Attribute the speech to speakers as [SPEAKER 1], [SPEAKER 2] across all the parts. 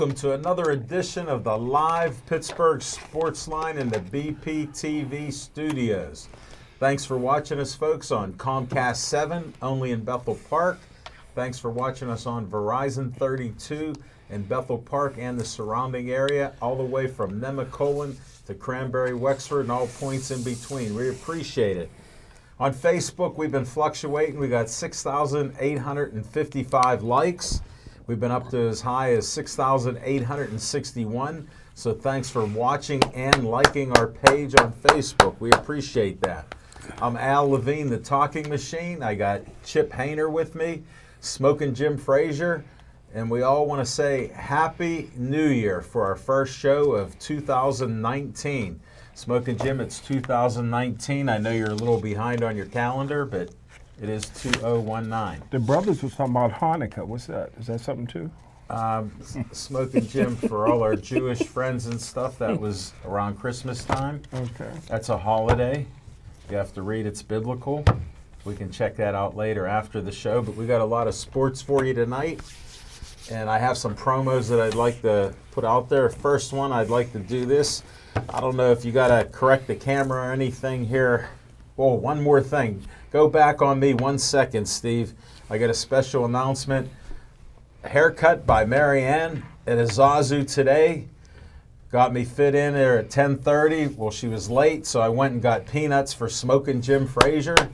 [SPEAKER 1] welcome to another edition of the live Pittsburgh Sportsline in the BPTV studios. Thanks for watching us, folks, on Comcast 7, only in Bethel Park. Thanks for watching us on Verizon 32 in Bethel Park and the surrounding area, all the way from Nemacolin to Cranberry, Wexford, and all points in between. We appreciate it. On Facebook, we've been fluctuating. We got 6,855 likes. We've been up to as high as 6,861. So thanks for watching and liking our page on Facebook. We appreciate that. I'm Al Levine, the Talking Machine. I got Chip Hayner with me, Smoking Jim Frazier, and we all want to say Happy New Year for our first show of 2019. Smoking Jim, it's 2019. I know you're a little behind on your calendar, but it is 2019.
[SPEAKER 2] The brothers was talking about Hanukkah. What's that? Is that something too?
[SPEAKER 1] Smoking Jim, for all our Jewish friends and stuff, that was around Christmas time.
[SPEAKER 2] Okay.
[SPEAKER 1] That's a holiday. You have to read it's biblical. We can check that out later after the show, but we got a lot of sports for you tonight. And I have some promos that I'd like to put out there. First one, I'd like to do this. I don't know if you got to correct the camera or anything here. Oh, one more thing. Go back on me 1 second, Steve. I got a special announcement. Haircut by Marianne at Azazu today. Got me fit in there at 10:30. Well, she was late, so I went and got peanuts for Smoking Jim Frazier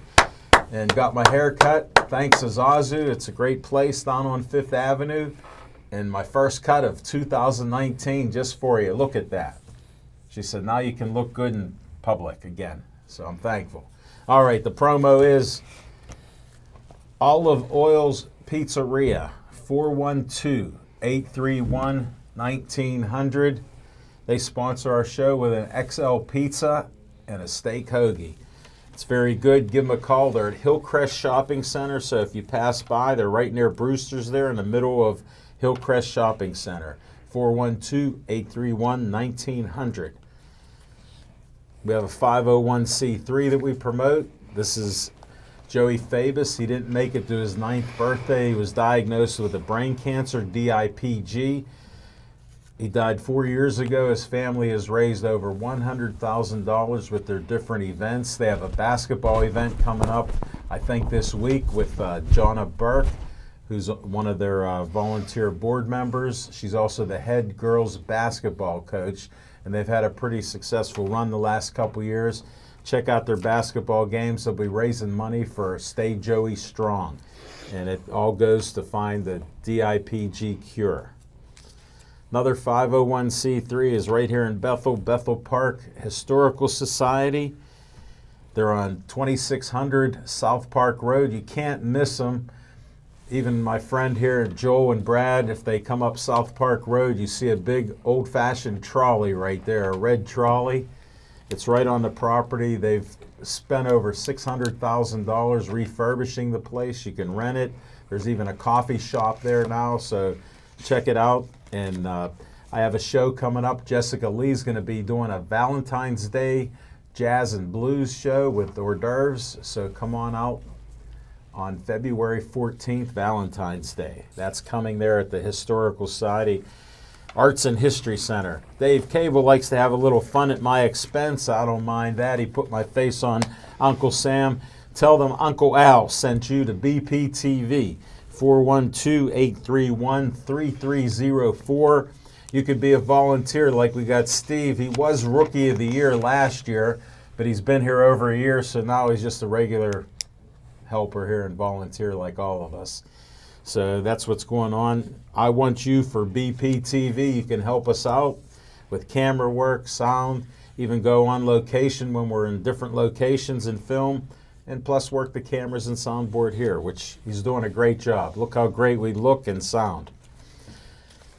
[SPEAKER 1] and got my hair cut. Thanks, Azazu. It's a great place down on 5th Avenue. And my first cut of 2019 just for you. Look at that. She said, now you can look good in public again. So I'm thankful. All right, the promo is Olive Oil's Pizzeria, 412-831-1900. They sponsor our show with an XL pizza and a steak hoagie. It's very good. Give them a call. They're at Hillcrest Shopping Center, so if you pass by, they're right near Brewster's there in the middle of Hillcrest Shopping Center, 412-831-1900. We have a 501c3 that we promote. This is Joey Fabus. He didn't make it to his 9th birthday. He was diagnosed with a brain cancer, DIPG. He died 4 years ago. His family has raised over $100,000 with their different events. They have a basketball event coming up, I think this week, with Jonna Burke, who's one of their volunteer board members. She's also the head girls basketball coach, and they've had a pretty successful run the last couple years. Check out their basketball games. They'll be raising money for Stay Joey Strong, and it all goes to find the DIPG cure. Another 501c3 is right here in Bethel Park Historical Society. They're on 2600 South Park Road. You can't miss them. Even my friend here, Joel and Brad, if they come up South Park Road, you see a big old-fashioned trolley right there, a red trolley. It's right on the property. They've spent over $600,000 refurbishing the place. You can rent it. There's even a coffee shop there now, so check it out. And I have a show coming up. Jessica Lee's going to be doing a Valentine's Day jazz and blues show with hors d'oeuvres, so come on out on February 14th, Valentine's Day. That's coming there at the Historical Society Arts and History Center. Dave Cable likes to have a little fun at my expense. I don't mind that. He put my face on Uncle Sam. Tell them Uncle Al sent you to BPTV. 412-831-3304. You could be a volunteer like we got Steve. He was Rookie of the Year last year, but he's been here over a year, so now he's just a regular helper here and volunteer like all of us. So that's what's going on. I want you for BPTV. You can help us out with camera work, sound, even go on location when we're in different locations and film, and plus work the cameras and soundboard here, which he's doing a great job. Look how great we look and sound.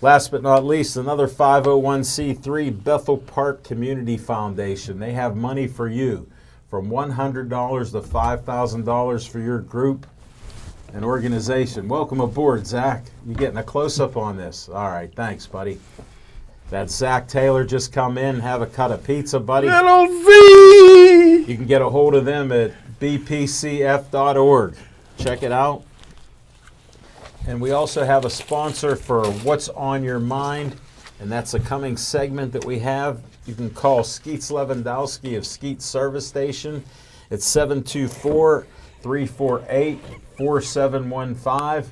[SPEAKER 1] Last but not least, another 501c3, Bethel Park Community Foundation. They have money for you, from $100 to $5,000 for your group and organization. Welcome aboard, Zach. You're getting a close-up on this. All right, thanks, buddy. That Zach Taylor just come in, have a cut of pizza, buddy.
[SPEAKER 2] Little V!
[SPEAKER 1] You can get a hold of them at bpcf.org. Check it out. And we also have a sponsor for What's on Your Mind, and that's a coming segment that we have. You can call Skeets Lewandowski of Skeets Service Station. It's 724-348-4715.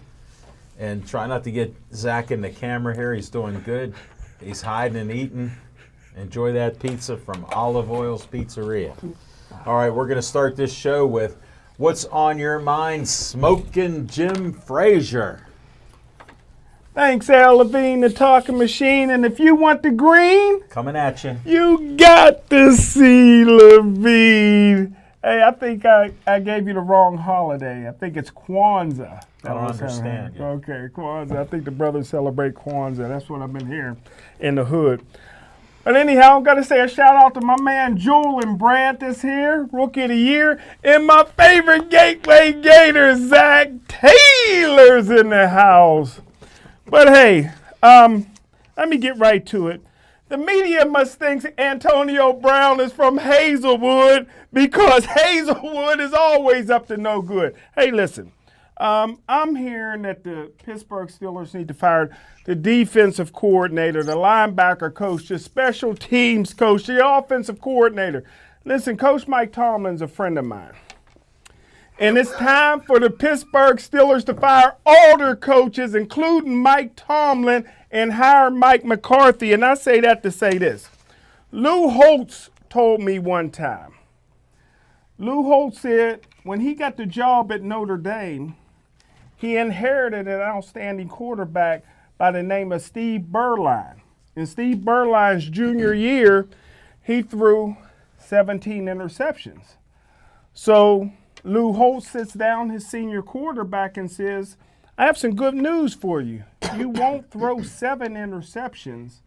[SPEAKER 1] And try not to get Zach in the camera here. He's doing good. He's hiding and eating. Enjoy that pizza from Olive Oil's Pizzeria. All right, we're going to start this show with What's on Your Mind, Smoking Jim Frazier.
[SPEAKER 2] Thanks, Al Levine, the talking machine. And if you want the green,
[SPEAKER 1] Coming at you.
[SPEAKER 2] you got to see Levine. Hey, I think I gave you the wrong holiday. I think it's Kwanzaa.
[SPEAKER 1] I don't understand you.
[SPEAKER 2] Okay, Kwanzaa. I think the brothers celebrate Kwanzaa. That's what I've been hearing in the hood. But anyhow, I've got to say a shout out to my man Julian Brandt this here, Rookie of the Year, and my favorite Gateway Gator, Zach Taylor's in the house. But hey, let me get right to it. The media must think Antonio Brown is from Hazelwood because Hazelwood is always up to no good. Hey, listen, I'm hearing that the Pittsburgh Steelers need to fire the defensive coordinator, the linebacker coach, the special teams coach, the offensive coordinator. Listen, Coach Mike Tomlin's a friend of mine. And it's time for the Pittsburgh Steelers to fire all their coaches, including Mike Tomlin, and hire Mike McCarthy. And I say that to say this. Lou Holtz told me one time. Lou Holtz said when he got the job at Notre Dame, he inherited an outstanding quarterback by the name of Steve Berline. In Steve Berline's junior year, he threw 17 interceptions. So Lou Holtz sits down his senior quarterback and says, I have some good news for you. You won't throw 7 interceptions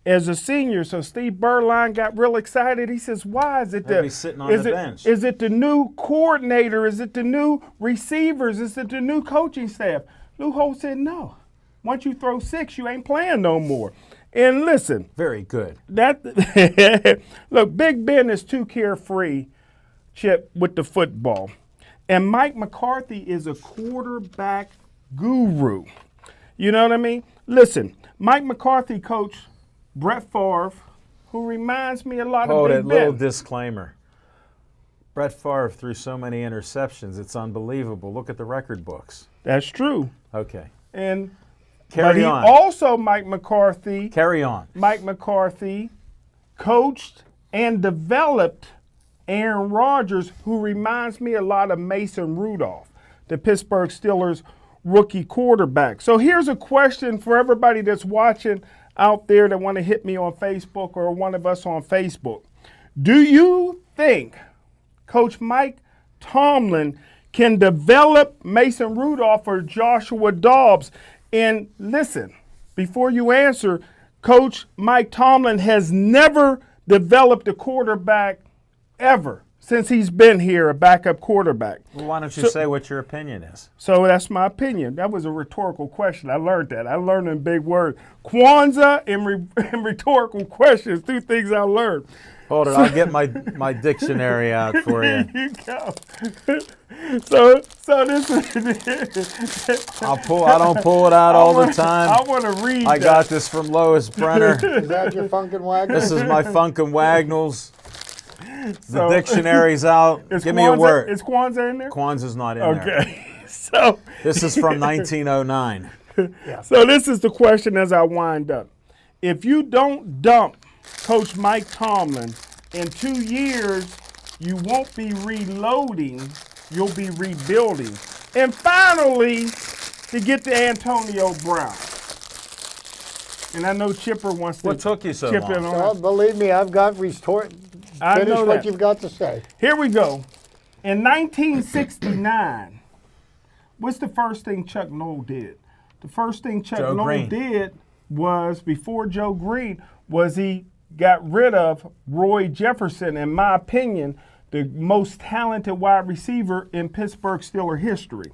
[SPEAKER 2] as a senior. So Steve Berline got real excited. He says, why is it
[SPEAKER 1] He'll be sitting on the bench.
[SPEAKER 2] Is it the new coordinator? Is it the new receivers? Is it the new coaching staff? Lou Holtz said, no. Once you throw 6, you ain't playing no more. And listen.
[SPEAKER 1] Very good.
[SPEAKER 2] Look, Big Ben is too carefree, Chip, with the football. And Mike McCarthy is a quarterback guru. You know what I mean? Listen, Mike McCarthy coached Brett Favre, who reminds me a lot of Big
[SPEAKER 1] that
[SPEAKER 2] Ben.
[SPEAKER 1] little disclaimer. Brett Favre threw so many interceptions, it's unbelievable. Look at the record books.
[SPEAKER 2] That's true.
[SPEAKER 1] Okay.
[SPEAKER 2] And
[SPEAKER 1] Carry on.
[SPEAKER 2] Also, Mike McCarthy coached and developed Aaron Rodgers, who reminds me a lot of Mason Rudolph, the Pittsburgh Steelers rookie quarterback. So here's a question for everybody that's watching out there that want to hit me on Facebook or one of us on Facebook. Do you think Coach Mike Tomlin can develop Mason Rudolph or Joshua Dobbs? And listen, before you answer, Coach Mike Tomlin has never developed a quarterback ever since he's been here, a backup quarterback.
[SPEAKER 1] Well, why don't you say what your opinion is?
[SPEAKER 2] So that's my opinion. That was a rhetorical question. I learned that. I learned in big words. Kwanzaa and rhetorical questions, 2 things I learned.
[SPEAKER 1] Hold it, I'll get my dictionary out for you.
[SPEAKER 2] There you go. So this is.
[SPEAKER 1] I don't pull it out all the time.
[SPEAKER 2] I want to read.
[SPEAKER 1] I got this from Lois Brenner.
[SPEAKER 3] Is that your Funkin' Wagon?
[SPEAKER 1] This is my Funkin' Wagnalls. The dictionary's out. Give me a word.
[SPEAKER 2] Is Kwanzaa in there?
[SPEAKER 1] Kwanzaa's not in there.
[SPEAKER 2] Okay. So
[SPEAKER 1] this is from 1909.
[SPEAKER 2] So this is the question as I wind up. If you don't dump Coach Mike Tomlin, in 2 years, you won't be reloading, you'll be rebuilding. And finally, to get to Antonio Brown. And I know Chipper wants to
[SPEAKER 1] What took you so
[SPEAKER 2] chip
[SPEAKER 1] long?
[SPEAKER 2] in on
[SPEAKER 3] Well,
[SPEAKER 2] it.
[SPEAKER 3] believe me, I've got restored.
[SPEAKER 2] I
[SPEAKER 3] Finish
[SPEAKER 2] know
[SPEAKER 3] what
[SPEAKER 2] that.
[SPEAKER 3] you've got to say.
[SPEAKER 2] Here we go. In 1969, what's the first thing Chuck Noll did? The first thing Chuck
[SPEAKER 1] Joe
[SPEAKER 2] Noll
[SPEAKER 1] Green.
[SPEAKER 2] did was, before Joe Green, was he got rid of Roy Jefferson, in my opinion, the most talented wide receiver in Pittsburgh Steelers history.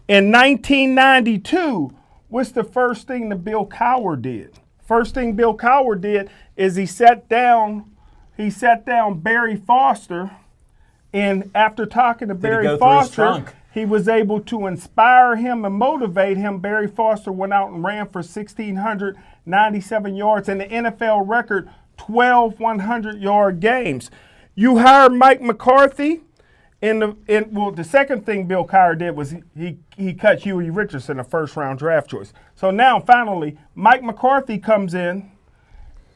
[SPEAKER 2] In 1992, what's the first thing that Bill Cowher did? First thing Bill Cowher did is he sat down Barry Foster, and after talking to Barry
[SPEAKER 1] go through his
[SPEAKER 2] Foster,
[SPEAKER 1] trunk?
[SPEAKER 2] He was able to inspire him and motivate him. Barry Foster went out and ran for 1,697 yards and the NFL record 12 100-yard games. You hired Mike McCarthy. The second thing Bill Cowher did was he cut Huey Richardson, a first-round draft choice. So now, finally, Mike McCarthy comes in.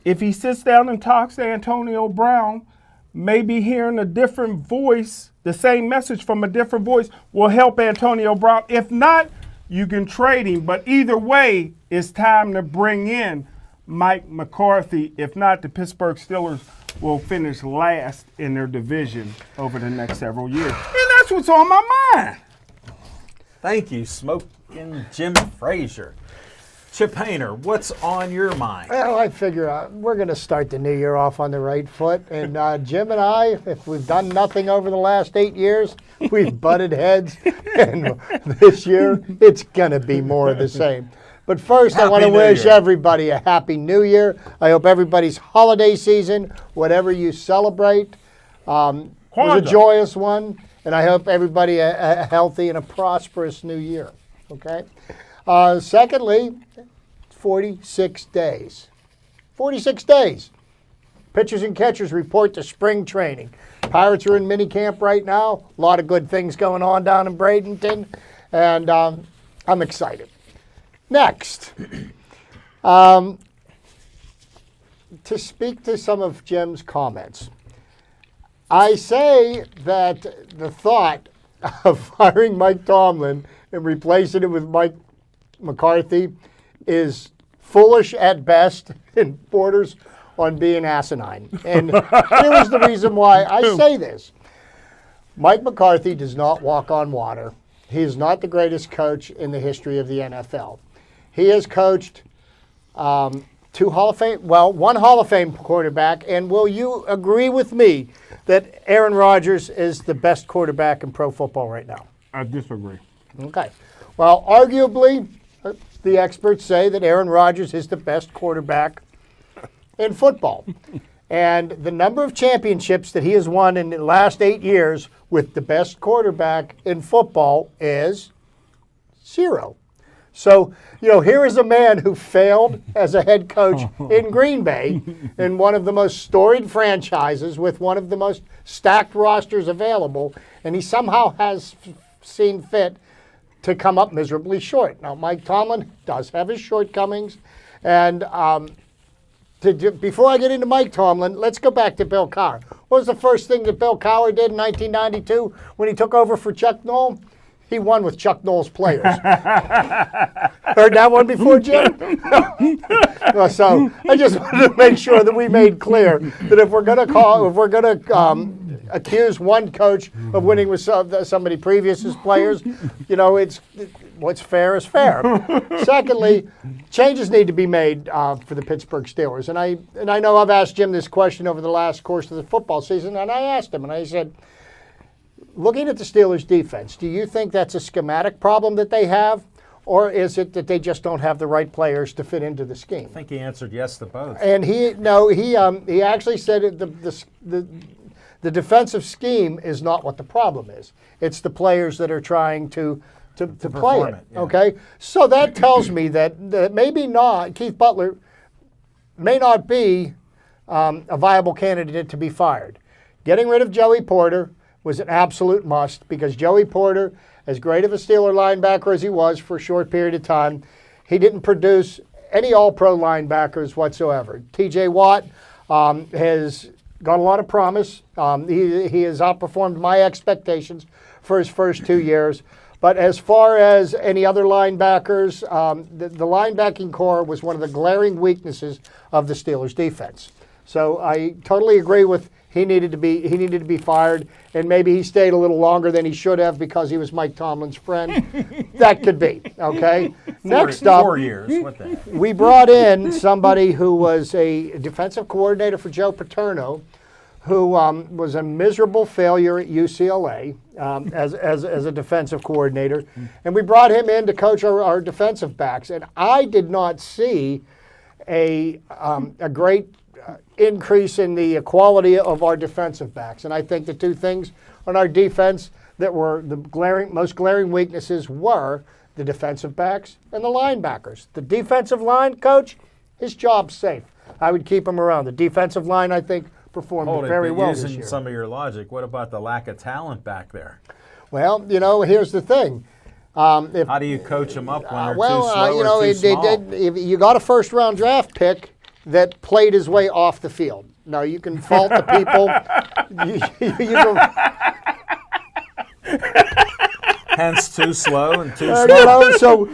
[SPEAKER 2] If he sits down and talks to Antonio Brown, maybe hearing a different voice, the same message from a different voice, will help Antonio Brown. If not, you can trade him. But either way, it's time to bring in Mike McCarthy. If not, the Pittsburgh Steelers will finish last in their division over the next several years. And that's what's on my mind.
[SPEAKER 1] Thank you, Smoking Jim Frazier. Chip Hayner, what's on your mind?
[SPEAKER 3] Well, I figure we're going to start the new year off on the right foot. And Jim and I, if we've done nothing over the last 8 years, we've butted heads. And this year, it's going to be more of the same. But first, I want to wish everybody a happy new year. I hope everybody's holiday season, whatever you celebrate, was a joyous one. And I hope everybody a healthy and a prosperous new year. Okay? Secondly, 46 days. 46 days. Pitchers and catchers report to spring training. Pirates are in minicamp right now. A lot of good things going on down in Bradenton. And I'm excited. Next, to speak to some of Jim's comments, I say that the thought of firing Mike Tomlin and replacing him with Mike McCarthy is foolish at best and borders on being asinine. And here is the reason why I say this. Mike McCarthy does not walk on water. He is not the greatest coach in the history of the NFL. He has coached one Hall of Fame quarterback, and will you agree with me that Aaron Rodgers is the best quarterback in pro football right now?
[SPEAKER 2] I disagree.
[SPEAKER 3] Okay. Well, arguably, the experts say that Aaron Rodgers is the best quarterback in football. And the number of championships that he has won in the last 8 years with the best quarterback in football is 0. So, here is a man who failed as a head coach in Green Bay in one of the most storied franchises with one of the most stacked rosters available, and he somehow has seen fit to come up miserably short. Now, Mike Tomlin does have his shortcomings, and before I get into Mike Tomlin, let's go back to Bill Cowher. What was the first thing that Bill Cowher did in 1992 when he took over for Chuck Noll? He won with Chuck Noll's players. Heard that one before, Jim? Well, so I just wanted to make sure that we made clear that if we're going to accuse one coach of winning with somebody previous players, what's fair is fair. Secondly, changes need to be made for the Pittsburgh Steelers, and I know I've asked Jim this question over the last course of the football season, and I asked him, and I said, looking at the Steelers' defense, do you think that's a schematic problem that they have, or is it that they just don't have the right players to fit into the scheme?
[SPEAKER 1] I think he answered yes to both.
[SPEAKER 3] And he actually said the defensive scheme is not what the problem is. It's the players that are trying to play it.
[SPEAKER 1] Yeah.
[SPEAKER 3] Okay, so that tells me that maybe not Keith Butler may not be a viable candidate to be fired. Getting rid of Joey Porter was an absolute must because Joey Porter, as great of a Steeler linebacker as he was for a short period of time, he didn't produce any all-pro linebackers whatsoever. T.J. Watt has got a lot of promise. He has outperformed my expectations for his first 2 years. But as far as any other linebackers, the linebacking core was one of the glaring weaknesses of the Steelers' defense. So I totally agree with he needed to be fired, and maybe he stayed a little longer than he should have because he was Mike Tomlin's friend. That could be, okay? Next up,
[SPEAKER 1] 4 years. What the heck?
[SPEAKER 3] we brought in somebody who was a defensive coordinator for Joe Paterno, who was a miserable failure at UCLA as a defensive coordinator. And we brought him in to coach our defensive backs. And I did not see a great increase in the quality of our defensive backs. And I think the two things on our defense that were the most glaring weaknesses were the defensive backs and the linebackers. The defensive line coach, his job's safe. I would keep him around. The defensive line, I think, performed very well this
[SPEAKER 1] using
[SPEAKER 3] year.
[SPEAKER 1] some of your logic, what about the lack of talent back there?
[SPEAKER 3] Well, here's the thing.
[SPEAKER 1] How do you coach them up when they're too slow or too small?
[SPEAKER 3] You got a first-round draft pick that played his way off the field. Now, you can fault the people.
[SPEAKER 1] Hence, too slow and too small.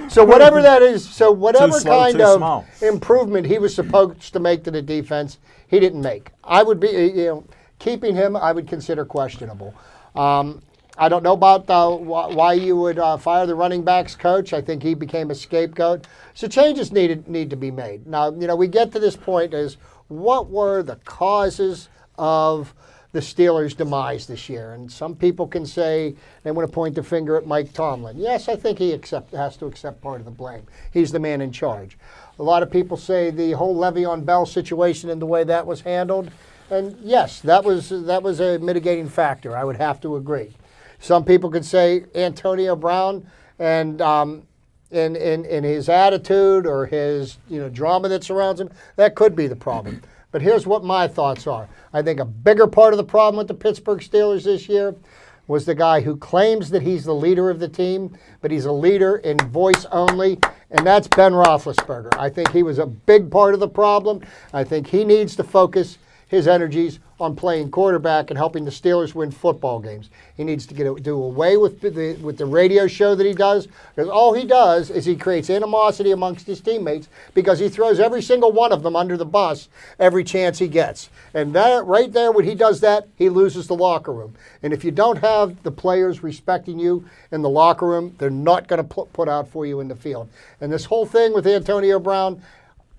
[SPEAKER 3] So whatever that is, so whatever
[SPEAKER 1] Too slow,
[SPEAKER 3] kind
[SPEAKER 1] too
[SPEAKER 3] of
[SPEAKER 1] small.
[SPEAKER 3] improvement he was supposed to make to the defense, he didn't make. I would be, keeping him, I would consider questionable. I don't know about why you would fire the running backs coach. I think he became a scapegoat. So changes need to be made. Now, we get to this point as what were the causes of the Steelers' demise this year? And some people can say they want to point the finger at Mike Tomlin. Yes, I think he has to accept part of the blame. He's the man in charge. A lot of people say the whole Le'Veon Bell situation and the way that was handled. And yes, that was a mitigating factor. I would have to agree. Some people could say Antonio Brown and in his attitude or his drama that surrounds him, that could be the problem. But here's what my thoughts are. I think a bigger part of the problem with the Pittsburgh Steelers this year was the guy who claims that he's the leader of the team, but he's a leader in voice only, and that's Ben Roethlisberger. I think he was a big part of the problem. I think he needs to focus his energies on playing quarterback and helping the Steelers win football games. He needs to do away with the radio show that he does, because all he does is he creates animosity amongst his teammates because he throws every single one of them under the bus every chance he gets. And that right there, when he does that, he loses the locker room. And if you don't have the players respecting you in the locker room, they're not going to put out for you in the field. And this whole thing with Antonio Brown,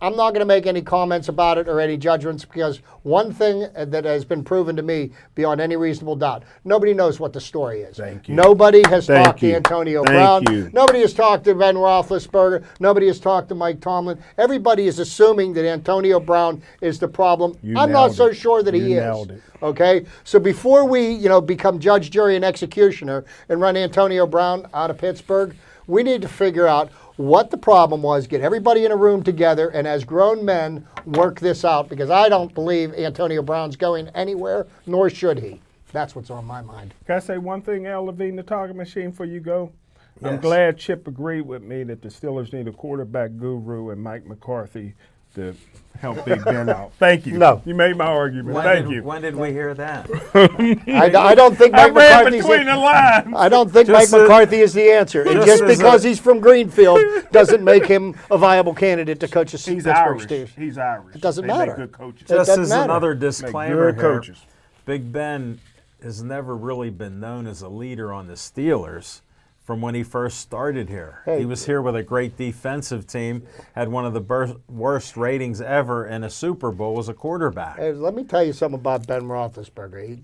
[SPEAKER 3] I'm not going to make any comments about it or any judgments, because one thing that has been proven to me beyond any reasonable doubt, nobody knows what the story is.
[SPEAKER 2] Thank you.
[SPEAKER 3] Nobody has talked to Antonio Brown.
[SPEAKER 2] You.
[SPEAKER 3] Nobody has talked to Ben Roethlisberger. Nobody has talked to Mike Tomlin. Everybody is assuming that Antonio Brown is the problem. I'm not so sure that he is.
[SPEAKER 2] Nailed it.
[SPEAKER 3] Okay? So before we, become judge, jury, and executioner and run Antonio Brown out of Pittsburgh, we need to figure out what the problem was, get everybody in a room together, and as grown men, work this out, because I don't believe Antonio Brown's going anywhere, nor should he. That's what's on my mind.
[SPEAKER 2] Can I say one thing, Al Levine, the talking machine, before you go?
[SPEAKER 1] Yes.
[SPEAKER 2] I'm glad Chip agreed with me that the Steelers need a quarterback guru and Mike McCarthy to help Big Ben out. Thank you.
[SPEAKER 3] No.
[SPEAKER 2] You made my argument. Thank you.
[SPEAKER 1] When did we hear that?
[SPEAKER 3] I don't think Mike McCarthy's
[SPEAKER 2] between the lines.
[SPEAKER 3] I don't think Mike McCarthy is the answer. And just because he's from Greenfield doesn't make him a viable candidate to coach the
[SPEAKER 2] He's
[SPEAKER 3] Pittsburgh
[SPEAKER 2] Irish.
[SPEAKER 3] Steelers.
[SPEAKER 2] He's Irish.
[SPEAKER 3] It doesn't
[SPEAKER 2] They
[SPEAKER 3] matter.
[SPEAKER 2] Make good coaches.
[SPEAKER 3] It
[SPEAKER 1] Just
[SPEAKER 3] doesn't
[SPEAKER 1] as
[SPEAKER 3] matter.
[SPEAKER 1] another
[SPEAKER 2] Make
[SPEAKER 1] disclaimer
[SPEAKER 2] good
[SPEAKER 1] here,
[SPEAKER 2] coaches.
[SPEAKER 1] Big Ben has never really been known as a leader on the Steelers from when he first started here.
[SPEAKER 3] Hey.
[SPEAKER 1] He was here with a great defensive team, had one of the worst ratings ever in a Super Bowl as a quarterback.
[SPEAKER 3] Hey, let me tell you something about Ben Roethlisberger.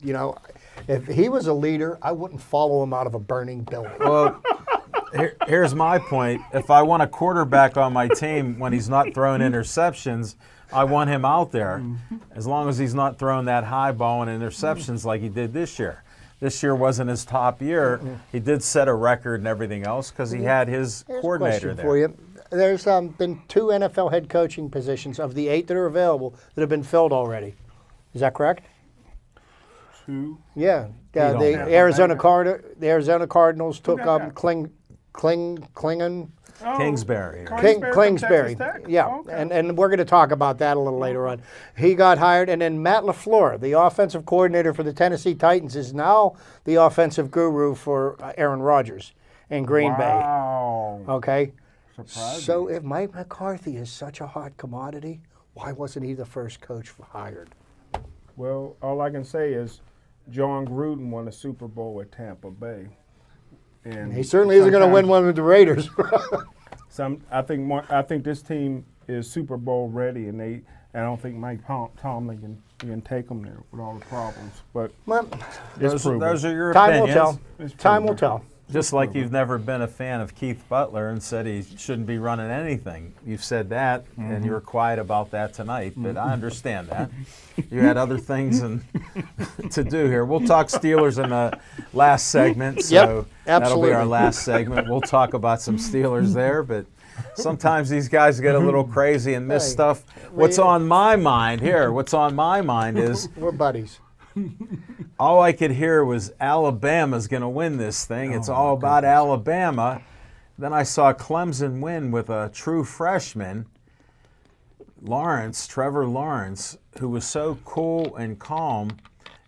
[SPEAKER 3] If he was a leader, I wouldn't follow him out of a burning building.
[SPEAKER 1] Well, here's my point. If I want a quarterback on my team when he's not throwing interceptions, I want him out there, as long as he's not throwing that high ball and interceptions like he did this year. This year wasn't his top year. He did set a record and everything else because he had his
[SPEAKER 3] Here's
[SPEAKER 1] coordinator
[SPEAKER 3] a question
[SPEAKER 1] there.
[SPEAKER 3] for you. There's been 2 NFL head coaching positions of the 8 that are available that have been filled already. Is that correct?
[SPEAKER 2] 2.
[SPEAKER 3] Yeah.
[SPEAKER 1] don't
[SPEAKER 3] The
[SPEAKER 1] know.
[SPEAKER 3] Arizona Cardinals took
[SPEAKER 2] got that?
[SPEAKER 3] Klingon.
[SPEAKER 1] Kingsbury.
[SPEAKER 3] Kingsbury.
[SPEAKER 2] Texas Tech?
[SPEAKER 3] Yeah,
[SPEAKER 2] Okay.
[SPEAKER 3] and we're going to talk about that a little later on. He got hired, and then Matt LaFleur, the offensive coordinator for the Tennessee Titans, is now the offensive guru for Aaron Rodgers in Green
[SPEAKER 2] Wow.
[SPEAKER 3] Bay. Okay?
[SPEAKER 2] Surprising.
[SPEAKER 3] So if Mike McCarthy is such a hot commodity, why wasn't he the first coach hired?
[SPEAKER 2] Well, all I can say is John Gruden won a Super Bowl with Tampa Bay. And
[SPEAKER 3] He certainly isn't going to win
[SPEAKER 2] sometimes-
[SPEAKER 3] one with the Raiders.
[SPEAKER 2] I think this team is Super Bowl ready, and I don't think Mike Tomlin can take them there with all the problems. But
[SPEAKER 3] Well,
[SPEAKER 2] it's proven.
[SPEAKER 1] Those are your
[SPEAKER 3] time will
[SPEAKER 1] opinions.
[SPEAKER 3] tell.
[SPEAKER 2] It's
[SPEAKER 3] Time will
[SPEAKER 2] proven.
[SPEAKER 3] tell.
[SPEAKER 1] Just like you've never been a fan of Keith Butler and said he shouldn't be running anything. You've said that, and you were quiet about that tonight, but I understand that. You had other things to do here. We'll talk Steelers in the last segment, so that'll be our last segment. We'll talk about some Steelers there, but sometimes these guys get a little crazy and miss stuff. What's on my mind is
[SPEAKER 3] We're buddies.
[SPEAKER 1] all I could hear was Alabama's going to win this thing. It's all about Alabama. Then I saw Clemson win with a true freshman, Trevor Lawrence, who was so cool and calm.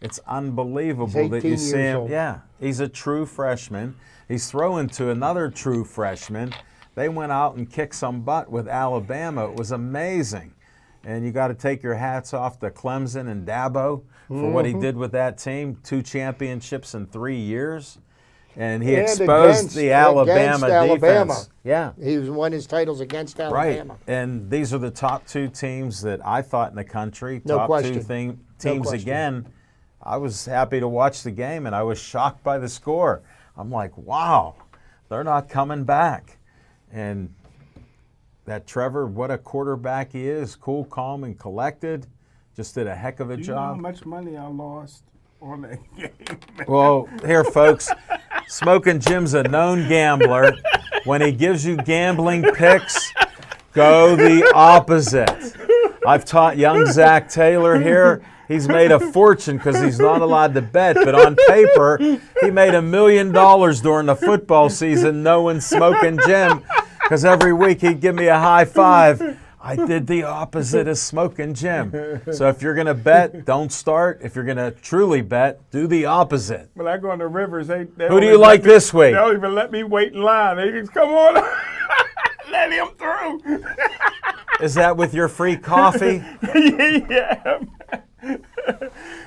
[SPEAKER 1] It's unbelievable that you see him.
[SPEAKER 3] Old.
[SPEAKER 1] Yeah, he's a true freshman. He's throwing to another true freshman. They went out and kicked some butt with Alabama. It was amazing. And you got to take your hats off to Clemson and Dabo for what he did with that team. 2 championships in 3 years. And he exposed the Alabama defense. Yeah.
[SPEAKER 3] He won his titles against Alabama.
[SPEAKER 1] Right. And these are the top 2 teams that I thought in the country.
[SPEAKER 3] No
[SPEAKER 1] top
[SPEAKER 3] question.
[SPEAKER 1] 2 teams again. I was happy to watch the game, and I was shocked by the score. I'm like, wow, they're not coming back. And that Trevor, what a quarterback he is, cool, calm, and collected. Just did a heck of a
[SPEAKER 2] Do you
[SPEAKER 1] job.
[SPEAKER 2] know how much money I lost on that game?
[SPEAKER 1] Well, here, folks, Smoking Jim's a known gambler. When he gives you gambling picks, go the opposite. I've taught young Zach Taylor here. He's made a fortune because he's not allowed to bet, but on paper, he made $1 million during the football season knowing Smoking Jim, because every week he'd give me a high five. I did the opposite of Smoking Jim. So if you're going to bet, don't start. If you're going to truly bet, do the opposite.
[SPEAKER 2] When I go on the Rivers, they
[SPEAKER 1] Who do you like this week?
[SPEAKER 2] They don't even let me wait in line. They just come on, let him through.
[SPEAKER 1] Is that with your free coffee?
[SPEAKER 2] Yeah.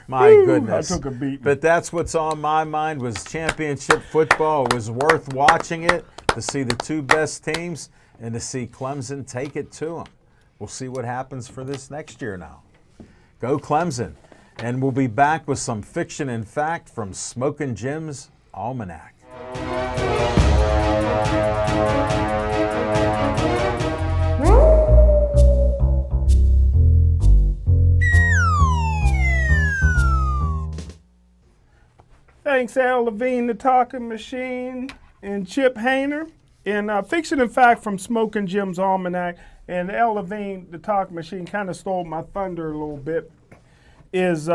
[SPEAKER 1] My goodness.
[SPEAKER 2] I took a beating.
[SPEAKER 1] But that's what's on my mind was championship football. It was worth watching it to see the 2 best teams and to see Clemson take it to them. We'll see what happens for this next year now. Go Clemson. And we'll be back with some fiction and fact from Smokin' Jim's Almanac.
[SPEAKER 2] Thanks, Al Levine, the Talking Machine, and Chip Hayner. And Fiction and Fact from Smokin' Jim's Almanac. And Al Levine, the Talking Machine, kind of stole my thunder a little bit. Is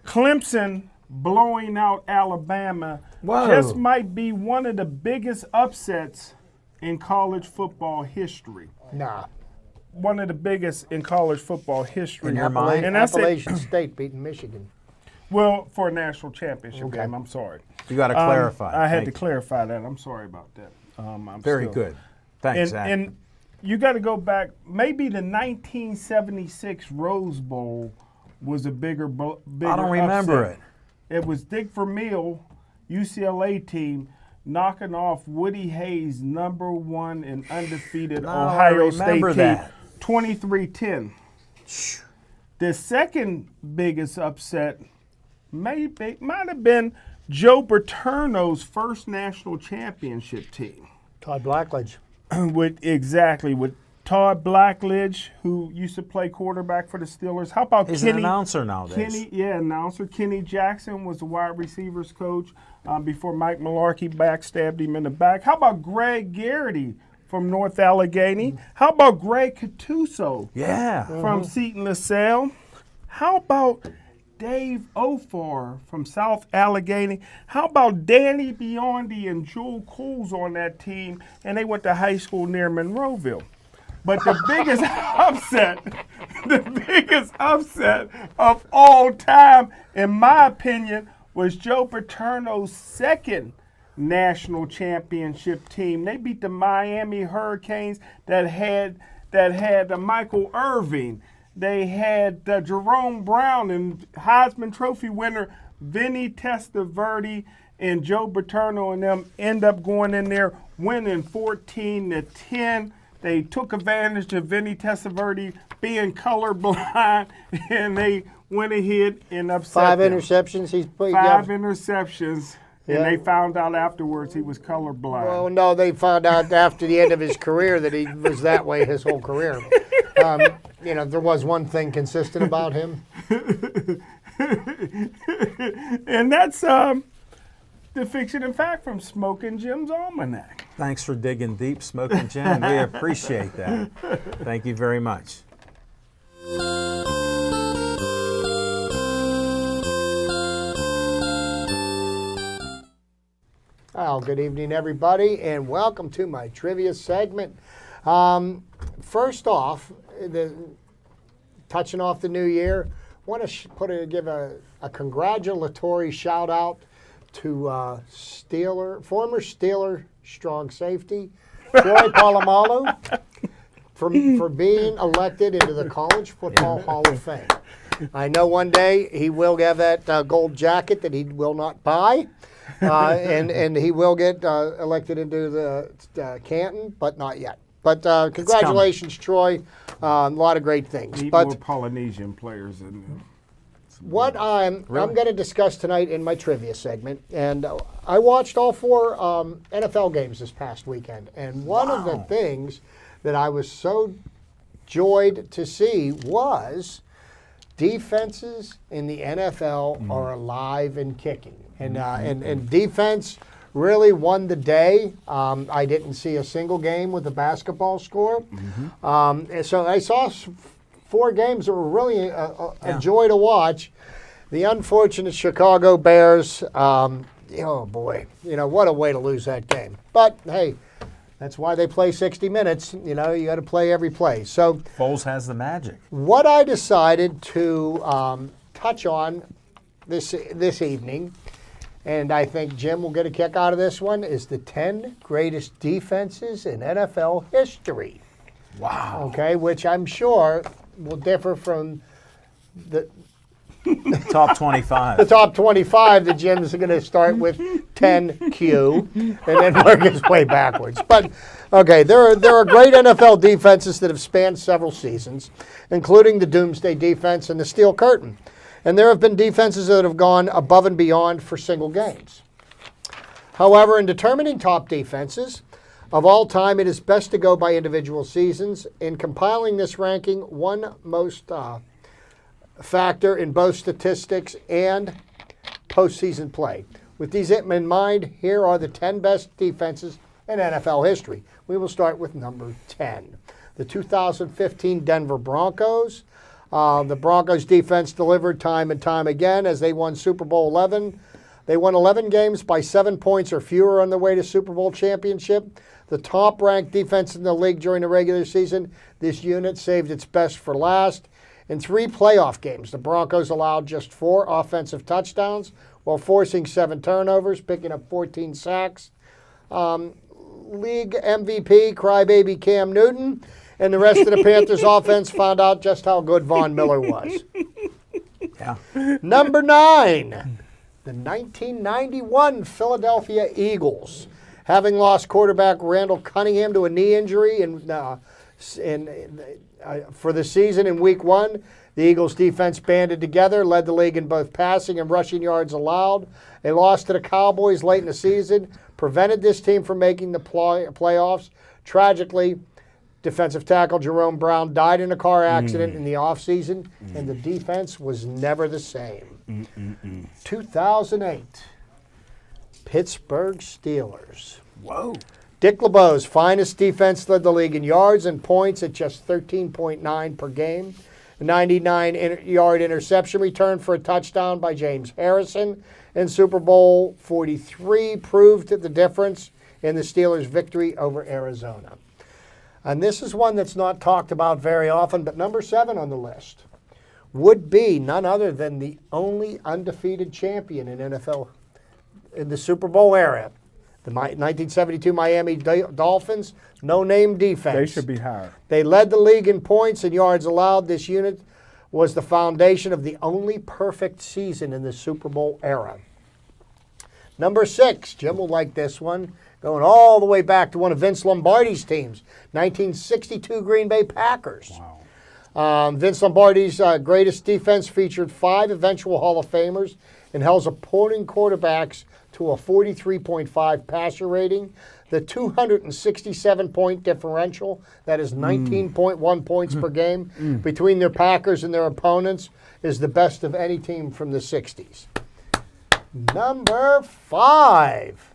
[SPEAKER 2] Clemson blowing out Alabama just might be one of the biggest upsets in college football history.
[SPEAKER 3] Nah.
[SPEAKER 2] One of the biggest in college football history.
[SPEAKER 1] In your mind?
[SPEAKER 2] And that's
[SPEAKER 3] Appalachian State beating Michigan.
[SPEAKER 2] Well, for a national championship game, I'm sorry.
[SPEAKER 1] You got to clarify.
[SPEAKER 2] I had to clarify that. I'm sorry about that.
[SPEAKER 1] Very good. Thanks, Zach.
[SPEAKER 2] And you got to go back. Maybe the 1976 Rose Bowl was a bigger
[SPEAKER 1] I don't remember
[SPEAKER 2] upset. It was Dick Vermeil, UCLA team, knocking off Woody Hayes' #1 and undefeated Ohio State team, 23-10. The second biggest upset might have been Joe Paterno's first national championship team.
[SPEAKER 3] Todd Blackledge.
[SPEAKER 2] with Todd Blackledge, who used to play quarterback for the Steelers. How about
[SPEAKER 1] He's
[SPEAKER 2] Kenny?
[SPEAKER 1] an announcer nowadays.
[SPEAKER 2] Announcer. Kenny Jackson was the wide receivers coach before Mike Mularkey backstabbed him in the back. How about Greg Garrity from North Allegheny? How about Greg Cattuso from Seton LaSalle? How about Dave Ofar from South Allegheny? How about Danny Biondi and Joel Coles on that team? And they went to high school near Monroeville. But the biggest upset of all time, in my opinion, was Joe Paterno's second national championship team. They beat the Miami Hurricanes that had Michael Irving. They had Jerome Brown and Heisman Trophy winner Vinny Testaverde, and Joe Paterno and them end up going in there winning 14-10. They took advantage of Vinny Testaverde being colorblind, and they went ahead and upset
[SPEAKER 3] 5
[SPEAKER 2] them.
[SPEAKER 3] interceptions. He's put
[SPEAKER 2] 5 interceptions. And they found out afterwards he was colorblind.
[SPEAKER 3] Well, no, they found out after the end of his career that he was that way his whole career. There was one thing consistent about him.
[SPEAKER 2] And that's the Fiction and Fact from Smoking Jim's Almanac.
[SPEAKER 1] Thanks for digging deep, Smoking Jim. We appreciate that. Thank you very much.
[SPEAKER 3] Well, good evening, everybody, and welcome to my trivia segment. First off, touching off the new year, want to give a congratulatory shout out to former Steeler strong safety Troy Polamalu for being elected into the College Football Hall of Fame. I know one day he will have that gold jacket that he will not buy. And he will get elected into the Canton, but not yet. But congratulations, Troy. A lot of great things.
[SPEAKER 2] Need more Polynesian players in there.
[SPEAKER 3] What I'm going to discuss tonight in my trivia segment, and I watched all 4 NFL games this past weekend, and one of the things that I was so joyed to see was defenses in the NFL are alive and kicking. And defense really won the day. I didn't see a single game with a basketball score. So I saw 4 games that were really a joy to watch. The unfortunate Chicago Bears, oh boy, what a way to lose that game. But hey, that's why they play 60 minutes. You got to play every play. So
[SPEAKER 1] Foles has the magic.
[SPEAKER 3] What I decided to touch on this evening, and I think Jim will get a kick out of this one, is the 10 greatest defenses in NFL history.
[SPEAKER 1] Wow.
[SPEAKER 3] Okay, which I'm sure will differ from the
[SPEAKER 1] top 25.
[SPEAKER 3] The top 25 that Jim's going to start with 10Q and then work his way backwards. But, okay, there are great NFL defenses that have spanned several seasons, including the Doomsday Defense and the Steel Curtain. And there have been defenses that have gone above and beyond for single games. However, in determining top defenses of all time, it is best to go by individual seasons. In compiling this ranking, one most factor in both statistics and postseason play. With these in mind, here are the 10 best defenses in NFL history. We will start with number 10. The 2015 Denver Broncos. The Broncos defense delivered time and time again as they won Super Bowl 11. They won 11 games by 7 points or fewer on their way to Super Bowl championship. The top-ranked defense in the league during the regular season. This unit saved its best for last. In 3 playoff games, the Broncos allowed just 4 offensive touchdowns while forcing 7 turnovers, picking up 14 sacks. League MVP, crybaby Cam Newton, and the rest of the Panthers offense found out just how good Von Miller was.
[SPEAKER 1] Yeah.
[SPEAKER 3] Number 9, the 1991 Philadelphia Eagles. Having lost quarterback Randall Cunningham to a knee injury for the season in Week 1, the Eagles defense banded together, led the league in both passing and rushing yards allowed. They lost to the Cowboys late in the season, prevented this team from making the playoffs. Tragically, defensive tackle Jerome Brown died in a car accident in the offseason, and the defense was never the same. 2008, Pittsburgh Steelers.
[SPEAKER 1] Whoa.
[SPEAKER 3] Dick LeBeau's finest defense led the league in yards and points at just 13.9 per game. A 99-yard interception return for a touchdown by James Harrison in Super Bowl 43 proved the difference in the Steelers' victory over Arizona. And this is one that's not talked about very often, but number 7 on the list would be none other than the only undefeated champion in NFL in the Super Bowl era. The 1972 Miami Dolphins, no-name defense.
[SPEAKER 2] They should be higher.
[SPEAKER 3] They led the league in points and yards allowed. This unit was the foundation of the only perfect season in the Super Bowl era. Number 6, Jim will like this one, going all the way back to one of Vince Lombardi's teams, 1962 Green Bay Packers.
[SPEAKER 2] Wow.
[SPEAKER 3] Vince Lombardi's greatest defense featured 5 eventual Hall of Famers and held opposing quarterbacks to a 43.5 passer rating. The 267-point differential, that is 19.1 points per game, between their Packers and their opponents is the best of any team from the 60s. Number 5.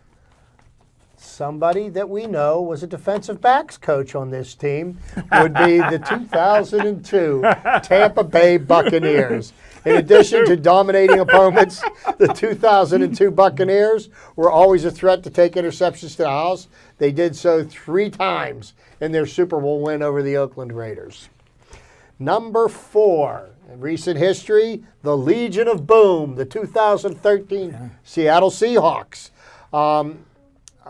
[SPEAKER 3] Somebody that we know was a defensive backs coach on this team would be the 2002 Tampa Bay Buccaneers. In addition to dominating opponents, the 2002 Buccaneers were always a threat to take interceptions to the house. They did so 3 times in their Super Bowl win over the Oakland Raiders. Number 4, in recent history, the Legion of Boom, the 2013 Seattle Seahawks.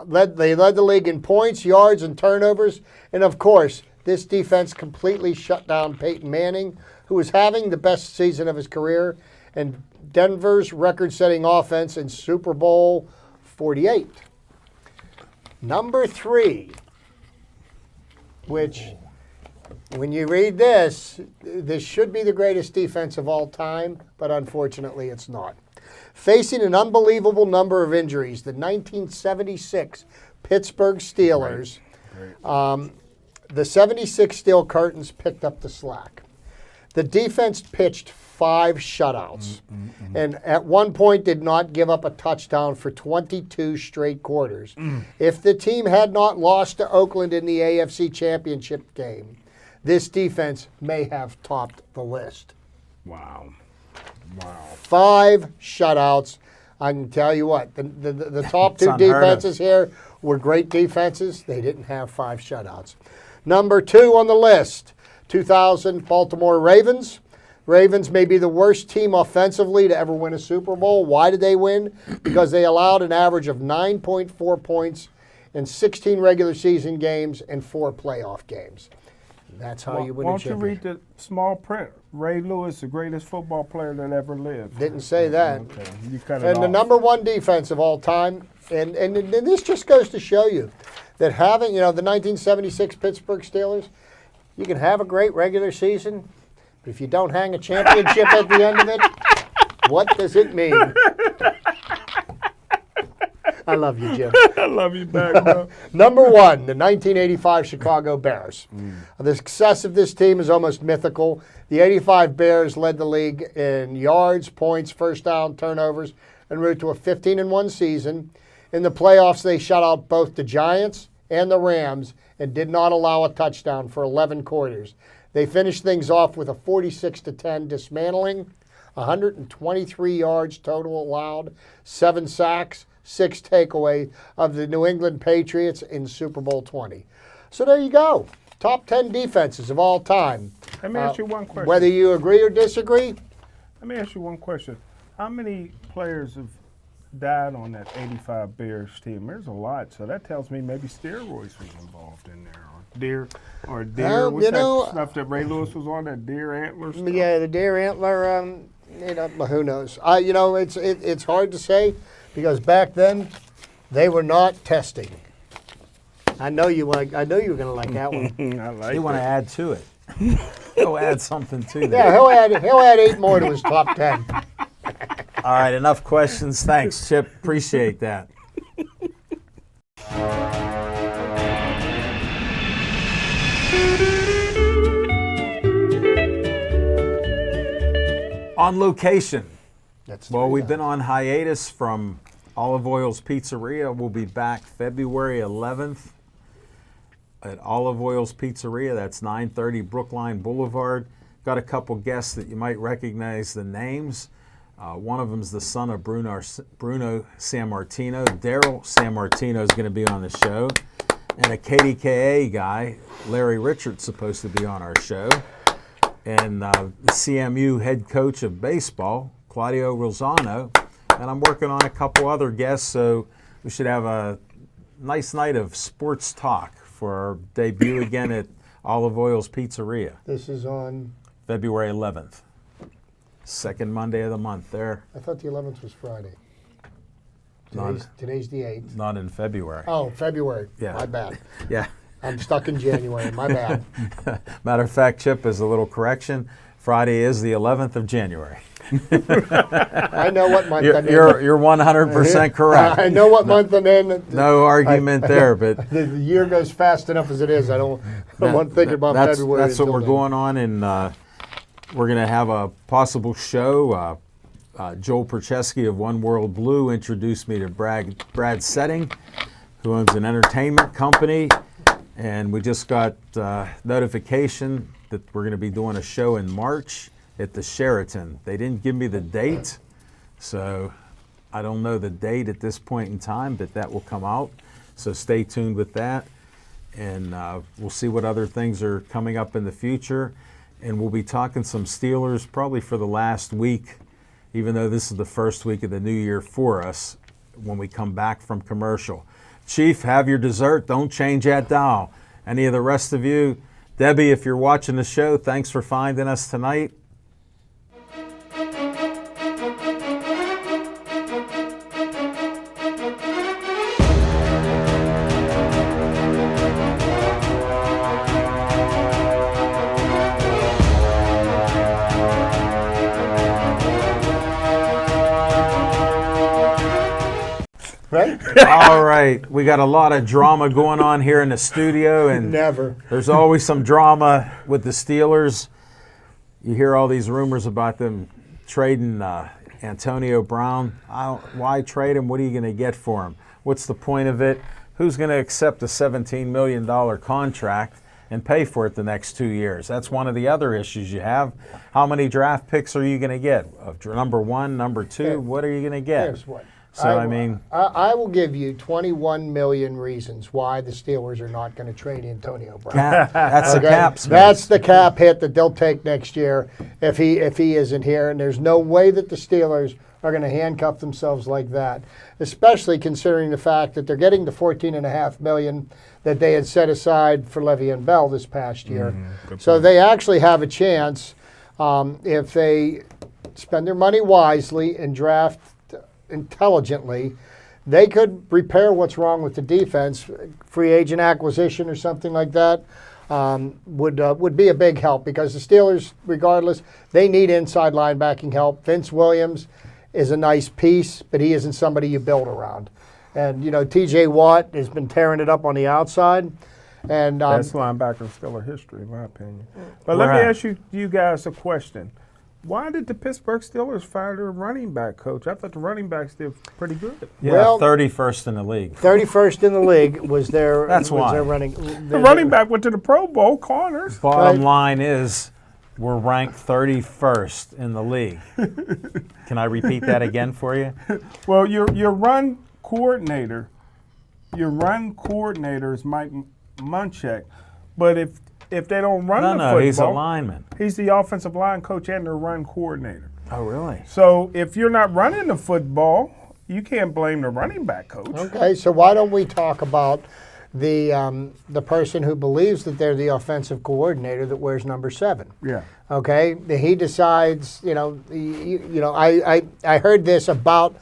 [SPEAKER 3] They led the league in points, yards, and turnovers. And of course, this defense completely shut down Peyton Manning, who was having the best season of his career, and Denver's record-setting offense in Super Bowl 48. Number 3, which, when you read this, this should be the greatest defense of all time, but unfortunately it's not. Facing an unbelievable number of injuries, the 1976 Pittsburgh Steelers, the 76 Steel Curtains picked up the slack. The defense pitched 5 shutouts, and at one point did not give up a touchdown for 22 straight quarters. If the team had not lost to Oakland in the AFC Championship game, this defense may have topped the list.
[SPEAKER 2] Wow.
[SPEAKER 3] 5 shutouts. I can tell you what, the top 2 defenses here were great defenses. They didn't have 5 shutouts. Number 2 on the list, 2000 Baltimore Ravens. Ravens may be the worst team offensively to ever win a Super Bowl. Why did they win? Because they allowed an average of 9.4 points in 16 regular season games and 4 playoff games. That's how you win a championship.
[SPEAKER 2] Why don't you read the small print? Ray Lewis, the greatest football player that ever lived.
[SPEAKER 3] Didn't say that.
[SPEAKER 2] Okay. You cut it
[SPEAKER 3] And
[SPEAKER 2] off.
[SPEAKER 3] the number 1 defense of all time. And this just goes to show you that having, the 1976 Pittsburgh Steelers, you can have a great regular season, but if you don't hang a championship at the end of it, what does it mean? I love you, Jim.
[SPEAKER 2] I love you back, bro.
[SPEAKER 3] Number 1, the 1985 Chicago Bears. The success of this team is almost mythical. The 85 Bears led the league in yards, points, first down, turnovers, en route to a 15-1 season. In the playoffs, they shut out both the Giants and the Rams and did not allow a touchdown for 11 quarters. They finished things off with a 46-10 dismantling, 123 yards total allowed, 7 sacks, 6 takeaway of the New England Patriots in Super Bowl 20. So there you go. Top 10 defenses of all time.
[SPEAKER 2] Let me ask you one question.
[SPEAKER 3] Whether you agree or disagree,
[SPEAKER 2] Let me ask you one question. How many players have died on that 85 Bears team? There's a lot. So that tells me maybe steroids was involved in there. Or deer. What's that stuff that Ray Lewis was on, that deer antler stuff?
[SPEAKER 3] yeah, the deer antler, who knows? It's hard to say because back then they were not testing. I know you were going to like that one.
[SPEAKER 2] I like
[SPEAKER 1] You want to
[SPEAKER 2] it.
[SPEAKER 1] add to it. He'll add something to that.
[SPEAKER 3] Yeah, he'll add 8 more to his top 10.
[SPEAKER 1] All right, enough questions. Thanks, Chip. Appreciate that. On location. Well, we've been on hiatus from Olive Oil's Pizzeria. We'll be back February 11th at Olive Oil's Pizzeria. That's 930 Brookline Boulevard. Got a couple guests that you might recognize the names. One of them is the son of Bruno Sammartino. Daryl Sammartino is going to be on the show. And a KDKA guy, Larry Richards, supposed to be on our show. And the CMU head coach of baseball, Claudio Rosano. And I'm working on a couple other guests, so we should have a nice night of sports talk for our debut again at Olive Oil's Pizzeria.
[SPEAKER 3] This is on?
[SPEAKER 1] February 11th. Second Monday of the month there.
[SPEAKER 3] I thought the 11th was Friday. Today's the 8th.
[SPEAKER 1] Not in February.
[SPEAKER 3] Oh, February.
[SPEAKER 1] Yeah.
[SPEAKER 3] My bad.
[SPEAKER 1] Yeah.
[SPEAKER 3] I'm stuck in January. My bad.
[SPEAKER 1] Matter of fact, Chip, as a little correction, Friday is the 11th of January.
[SPEAKER 3] I know what month I'm in.
[SPEAKER 1] You're 100% correct.
[SPEAKER 3] I know what month I'm in.
[SPEAKER 1] No argument there, but
[SPEAKER 3] The year goes fast enough as it is. I don't want to think about February.
[SPEAKER 1] That's what
[SPEAKER 3] until
[SPEAKER 1] we're
[SPEAKER 3] then.
[SPEAKER 1] going on, and we're going to have a possible show. Joel Percheski of One World Blue introduced me to Brad Setting, who owns an entertainment company, and we just got notification that we're going to be doing a show in March at the Sheraton. They didn't give me the date, so I don't know the date at this point in time, but that will come out. So stay tuned with that, and we'll see what other things are coming up in the future. And we'll be talking some Steelers probably for the last week, even though this is the first week of the new year for us when we come back from commercial. Chief, have your dessert. Don't change that dial. Any of the rest of you, Debbie, if you're watching the show, thanks for finding us tonight.
[SPEAKER 3] Right?
[SPEAKER 1] All right, we got a lot of drama going on here in the studio, and
[SPEAKER 3] Never.
[SPEAKER 1] there's always some drama with the Steelers. You hear all these rumors about them trading Antonio Brown. Why trade him? What are you going to get for him? What's the point of it? Who's going to accept a $17 million contract and pay for it the next 2 years? That's one of the other issues you have. How many draft picks are you going to get? Number one, number two, what are you going to get?
[SPEAKER 3] Here's what.
[SPEAKER 1] So,
[SPEAKER 3] I will give you 21 million reasons why the Steelers are not going to trade Antonio Brown.
[SPEAKER 1] That's the cap space.
[SPEAKER 3] That's the cap hit that they'll take next year if he isn't here. And there's no way that the Steelers are going to handcuff themselves like that, especially considering the fact that they're getting the $14.5 million that they had set aside for Le'Veon Bell this past year. So they actually have a chance if they spend their money wisely and draft intelligently. They could repair what's wrong with the defense. Free agent acquisition or something like that would be a big help, because the Steelers, regardless, they need inside linebacking help. Vince Williams is a nice piece, but he isn't somebody you build around. And, T.J. Watt has been tearing it up on the outside. And
[SPEAKER 2] Best linebacker in Steeler history, in my opinion. But let me ask you guys a question. Why did the Pittsburgh Steelers fire their running back coach? I thought the running backs did pretty good.
[SPEAKER 1] Yeah,
[SPEAKER 3] well,
[SPEAKER 1] 31st in the league.
[SPEAKER 3] 31st in the league was their.
[SPEAKER 1] That's why.
[SPEAKER 3] Their running.
[SPEAKER 2] The running back went to the Pro Bowl, Connors.
[SPEAKER 1] Bottom line is, we're ranked 31st in the league. Can I repeat that again for you?
[SPEAKER 2] Well, your run coordinator is Mike Munchak, but if they don't run the football,
[SPEAKER 1] he's a lineman.
[SPEAKER 2] He's the offensive line coach and the run coordinator.
[SPEAKER 1] Oh, really?
[SPEAKER 2] So if you're not running the football, you can't blame the running back coach.
[SPEAKER 3] Okay, so why don't we talk about the person who believes that they're the offensive coordinator that wears number 7?
[SPEAKER 2] Yeah.
[SPEAKER 3] Okay, he decides. I heard this about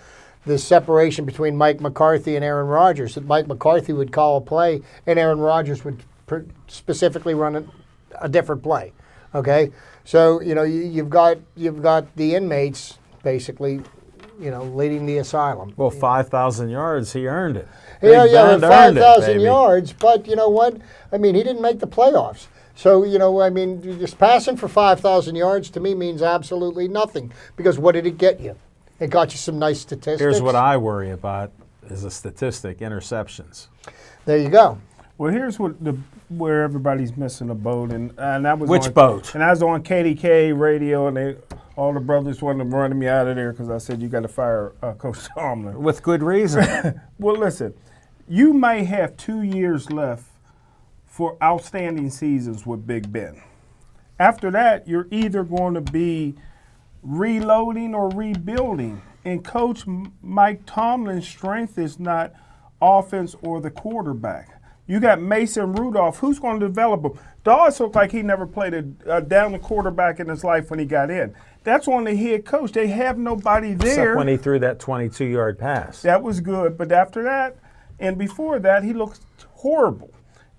[SPEAKER 3] the separation between Mike McCarthy and Aaron Rodgers. That Mike McCarthy would call a play and Aaron Rodgers would specifically run a different play. Okay, so you've got the inmates basically, leading the asylum.
[SPEAKER 1] Well, 5,000 yards, he earned it.
[SPEAKER 3] Yeah, 5,000 yards. But you know what? I mean, he didn't make the playoffs. So just passing for 5,000 yards to me means absolutely nothing, because what did it get you? It got you some nice statistics.
[SPEAKER 1] Here's what I worry about is a statistic: interceptions.
[SPEAKER 3] There you go.
[SPEAKER 2] Well, here's where everybody's missing a boat, and that was
[SPEAKER 1] Which boat?
[SPEAKER 2] And I was on KDK radio, and all the brothers wanted to run me out of there because I said you got to fire Coach Tomlin
[SPEAKER 1] With good reason.
[SPEAKER 2] Well, listen, you may have 2 years left for outstanding seasons with Big Ben. After that, you're either going to be reloading or rebuilding. And Coach Mike Tomlin's strength is not offense or the quarterback. You got Mason Rudolph. Who's going to develop him? Dawes looked like he never played a down the quarterback in his life when he got in. That's on the head coach. They have nobody there.
[SPEAKER 1] Except when he threw that 22-yard pass.
[SPEAKER 2] That was good. But after that and before that, he looked horrible.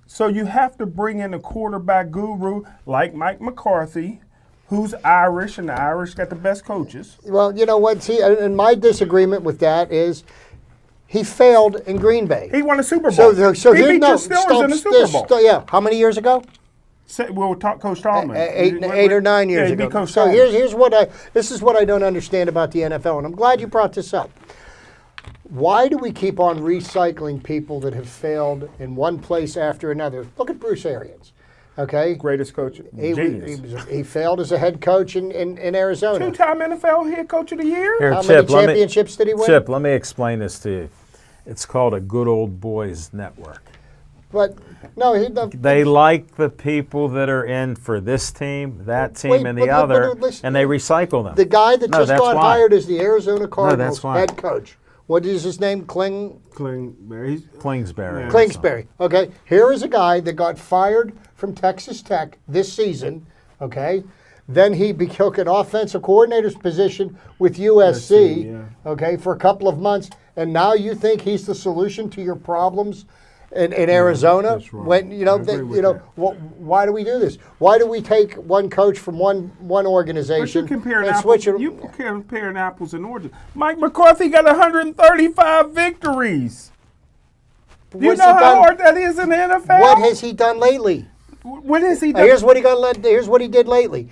[SPEAKER 2] So you have to bring in a quarterback guru like Mike McCarthy, who's Irish, and the Irish got the best coaches.
[SPEAKER 3] Well, you know what? See, and my disagreement with that is he failed in Green Bay.
[SPEAKER 2] He won a Super Bowl.
[SPEAKER 3] So
[SPEAKER 2] he
[SPEAKER 3] here,
[SPEAKER 2] beat
[SPEAKER 3] no,
[SPEAKER 2] the Steelers in the Super Bowl.
[SPEAKER 3] Yeah, how many years ago?
[SPEAKER 2] We'll talk Coach Tomlin.
[SPEAKER 3] 8 or 9 years
[SPEAKER 2] he
[SPEAKER 3] ago.
[SPEAKER 2] beat Coach
[SPEAKER 3] So
[SPEAKER 2] Tomlin.
[SPEAKER 3] this is what I don't understand about the NFL, and I'm glad you brought this up. Why do we keep on recycling people that have failed in one place after another? Look at Bruce Arians, okay?
[SPEAKER 2] Greatest coach. Genius.
[SPEAKER 3] He failed as a head coach in Arizona.
[SPEAKER 2] Two-time NFL head coach of the year.
[SPEAKER 1] Here,
[SPEAKER 3] How
[SPEAKER 1] Chip,
[SPEAKER 3] many championships did he win?
[SPEAKER 1] Chip, let me explain this to you. It's called a good old boys network.
[SPEAKER 3] But no,
[SPEAKER 1] They like the people that are in for this team, that team,
[SPEAKER 3] Wait,
[SPEAKER 1] and
[SPEAKER 3] but
[SPEAKER 1] the other,
[SPEAKER 3] listen,
[SPEAKER 1] and they recycle them.
[SPEAKER 3] the guy that
[SPEAKER 1] No,
[SPEAKER 3] just
[SPEAKER 1] that's
[SPEAKER 3] got
[SPEAKER 1] why.
[SPEAKER 3] hired as the Arizona Cardinals
[SPEAKER 1] that's why.
[SPEAKER 3] head coach. What is his name?
[SPEAKER 2] Kingsbury.
[SPEAKER 1] Kingsbury.
[SPEAKER 2] Yeah.
[SPEAKER 3] Kingsbury. Okay, here is a guy that got fired from Texas Tech this season. Okay, then he took an offensive coordinator's position with USC.
[SPEAKER 2] yeah.
[SPEAKER 3] Okay, for a couple of months, and now you think he's the solution to your problems in Arizona?
[SPEAKER 2] that's wrong.
[SPEAKER 3] When
[SPEAKER 2] I agree with that.
[SPEAKER 3] why do we do this? Why do we take one coach from one
[SPEAKER 2] But
[SPEAKER 3] organization
[SPEAKER 2] you comparing
[SPEAKER 3] and
[SPEAKER 2] apples,
[SPEAKER 3] switch it?
[SPEAKER 2] you comparing apples and oranges. Mike McCarthy got 135 victories. You
[SPEAKER 3] What's
[SPEAKER 2] know
[SPEAKER 3] he
[SPEAKER 2] how
[SPEAKER 3] done?
[SPEAKER 2] hard that is in the NFL?
[SPEAKER 3] What has he done lately?
[SPEAKER 2] What has he done?
[SPEAKER 3] Here's what he did lately.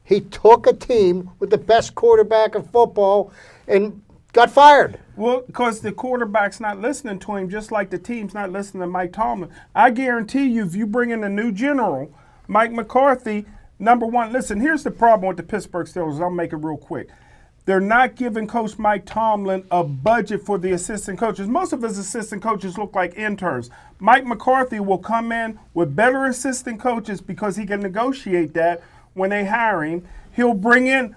[SPEAKER 3] He took a team with the best quarterback in football and got fired.
[SPEAKER 2] Well, because the quarterback's not listening to him, just like the team's not listening to Mike Tomlin. I guarantee you, if you bring in a new general, Mike McCarthy, number one, listen, here's the problem with the Pittsburgh Steelers. I'll make it real quick. They're not giving Coach Mike Tomlin a budget for the assistant coaches. Most of his assistant coaches look like interns. Mike McCarthy will come in with better assistant coaches because he can negotiate that when they hire him. He'll bring in,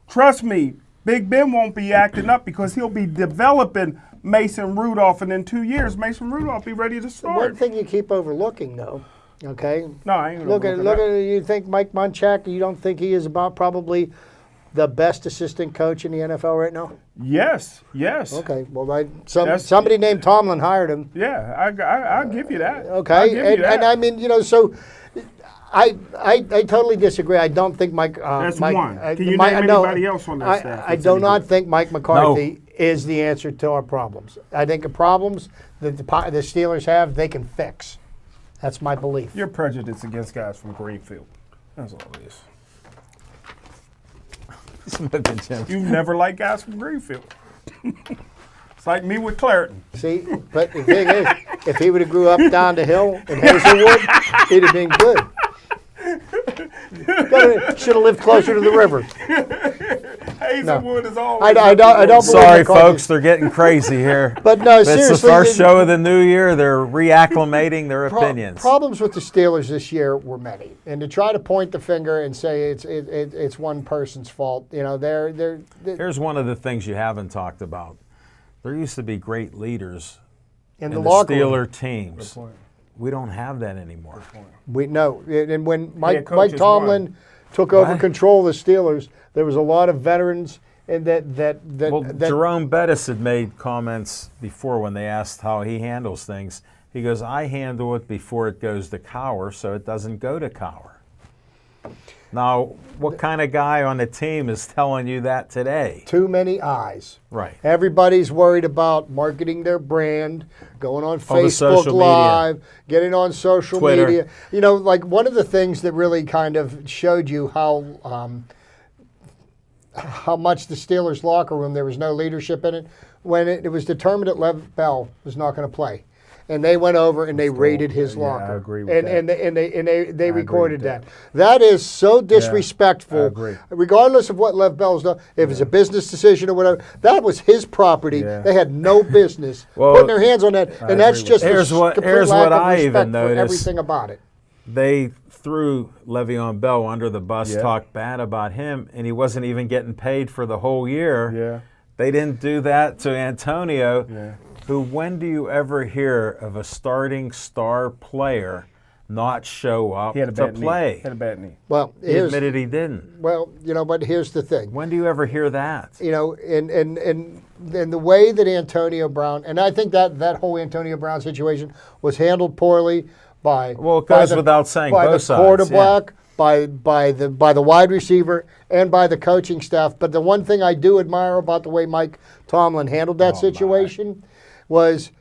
[SPEAKER 2] trust me, Big Ben won't be acting up because he'll be developing Mason Rudolph, and in 2 years, Mason Rudolph be ready to start.
[SPEAKER 3] One thing you keep overlooking, though, okay?
[SPEAKER 2] No, I ain't gonna
[SPEAKER 3] Look at you think Mike Munchak, you don't think he is about probably the best assistant coach in the NFL right now?
[SPEAKER 2] Yes.
[SPEAKER 3] Okay, well,
[SPEAKER 2] That's-
[SPEAKER 3] somebody named Tomlin hired him.
[SPEAKER 2] Yeah, I'll give you that.
[SPEAKER 3] Okay,
[SPEAKER 2] I'll give you that.
[SPEAKER 3] and I mean, so I totally disagree. I don't think Mike.
[SPEAKER 2] That's
[SPEAKER 3] Mike,
[SPEAKER 2] one.
[SPEAKER 3] I-
[SPEAKER 2] Can you
[SPEAKER 3] Mike-
[SPEAKER 2] name
[SPEAKER 3] no,
[SPEAKER 2] anybody else on that staff?
[SPEAKER 3] I
[SPEAKER 2] that's
[SPEAKER 3] do
[SPEAKER 2] any
[SPEAKER 3] not
[SPEAKER 2] good?
[SPEAKER 3] think Mike McCarthy is the answer to our problems. I think the problems that the Steelers have, they can fix. That's my belief.
[SPEAKER 2] You're prejudiced against guys from Greenfield. That's all it is. You never liked guys from Greenfield. It's like me with Clareton.
[SPEAKER 3] See, but the thing is, if he would have grew up down the hill in Hazelwood, he'd have been good. Should have lived closer to the river.
[SPEAKER 2] Hazelwood is always.
[SPEAKER 3] I don't believe
[SPEAKER 1] Sorry,
[SPEAKER 3] McCarthy.
[SPEAKER 1] folks, they're getting crazy here.
[SPEAKER 3] But no,
[SPEAKER 1] It's
[SPEAKER 3] seriously.
[SPEAKER 1] the first show of the new year. They're reacclimating their opinions.
[SPEAKER 3] Problems with the Steelers this year were many, and to try to point the finger and say it's one person's fault, they're
[SPEAKER 1] Here's one of the things you haven't talked about. There used to be great leaders
[SPEAKER 3] in
[SPEAKER 1] in
[SPEAKER 3] the
[SPEAKER 1] the
[SPEAKER 3] locker
[SPEAKER 1] Steeler
[SPEAKER 3] room.
[SPEAKER 1] teams. We don't have that anymore.
[SPEAKER 3] We know, and when Mike
[SPEAKER 2] coaches
[SPEAKER 3] Tomlin
[SPEAKER 2] won.
[SPEAKER 3] took over
[SPEAKER 1] What?
[SPEAKER 3] control of the Steelers, there was a lot of veterans, and that
[SPEAKER 1] Well, Jerome Bettis had made comments before when they asked how he handles things. He goes, I handle it before it goes to Cower, so it doesn't go to Cower. Now, what kind of guy on the team is telling you that today?
[SPEAKER 3] too many eyes.
[SPEAKER 1] Right.
[SPEAKER 3] Everybody's worried about marketing their brand, going on
[SPEAKER 1] All the
[SPEAKER 3] Facebook
[SPEAKER 1] social media.
[SPEAKER 3] Live, getting on social
[SPEAKER 1] Twitter.
[SPEAKER 3] media. Like one of the things that really kind of showed you how much the Steelers locker room, there was no leadership in it, when it was determined that Lev Bell was not going to play. And they went over and they raided his
[SPEAKER 2] yeah,
[SPEAKER 3] locker.
[SPEAKER 2] I agree with
[SPEAKER 3] and
[SPEAKER 2] that.
[SPEAKER 3] they recorded
[SPEAKER 2] with
[SPEAKER 3] that. That is so
[SPEAKER 2] I
[SPEAKER 3] disrespectful.
[SPEAKER 2] agree.
[SPEAKER 3] Regardless of what Lev Bell's done, if it's a business decision or whatever, that was his property.
[SPEAKER 2] Yeah.
[SPEAKER 3] They had no business
[SPEAKER 1] Well,
[SPEAKER 3] putting their hands on that. And that's
[SPEAKER 2] agree with
[SPEAKER 3] just
[SPEAKER 1] that. Here's
[SPEAKER 3] a
[SPEAKER 1] what-
[SPEAKER 3] complete
[SPEAKER 1] here's
[SPEAKER 3] lack
[SPEAKER 1] what
[SPEAKER 3] of
[SPEAKER 1] I
[SPEAKER 3] respect
[SPEAKER 1] even
[SPEAKER 3] for
[SPEAKER 1] noticed.
[SPEAKER 3] everything about it.
[SPEAKER 1] They threw Le'Veon Bell under the bus,
[SPEAKER 2] Yeah.
[SPEAKER 1] talked bad about him, and he wasn't even getting paid for the whole year.
[SPEAKER 2] Yeah.
[SPEAKER 1] They didn't do that to Antonio,
[SPEAKER 2] Yeah.
[SPEAKER 1] who, when do you ever hear of a starting star player not show up
[SPEAKER 2] He had a
[SPEAKER 1] to
[SPEAKER 2] bad
[SPEAKER 1] play?
[SPEAKER 2] knee. Had a bad knee.
[SPEAKER 3] Well,
[SPEAKER 1] He admitted he didn't.
[SPEAKER 3] but here's the thing.
[SPEAKER 1] When do you ever hear that?
[SPEAKER 3] In the way that Antonio Brown, and I think that whole Antonio Brown situation was handled poorly by
[SPEAKER 1] Well, it goes
[SPEAKER 3] by
[SPEAKER 1] without saying,
[SPEAKER 3] by
[SPEAKER 1] both
[SPEAKER 3] the
[SPEAKER 1] sides,
[SPEAKER 3] quarterback, by the wide receiver and by the coaching staff. But the one thing I do admire about the way Mike Tomlin handled that situation was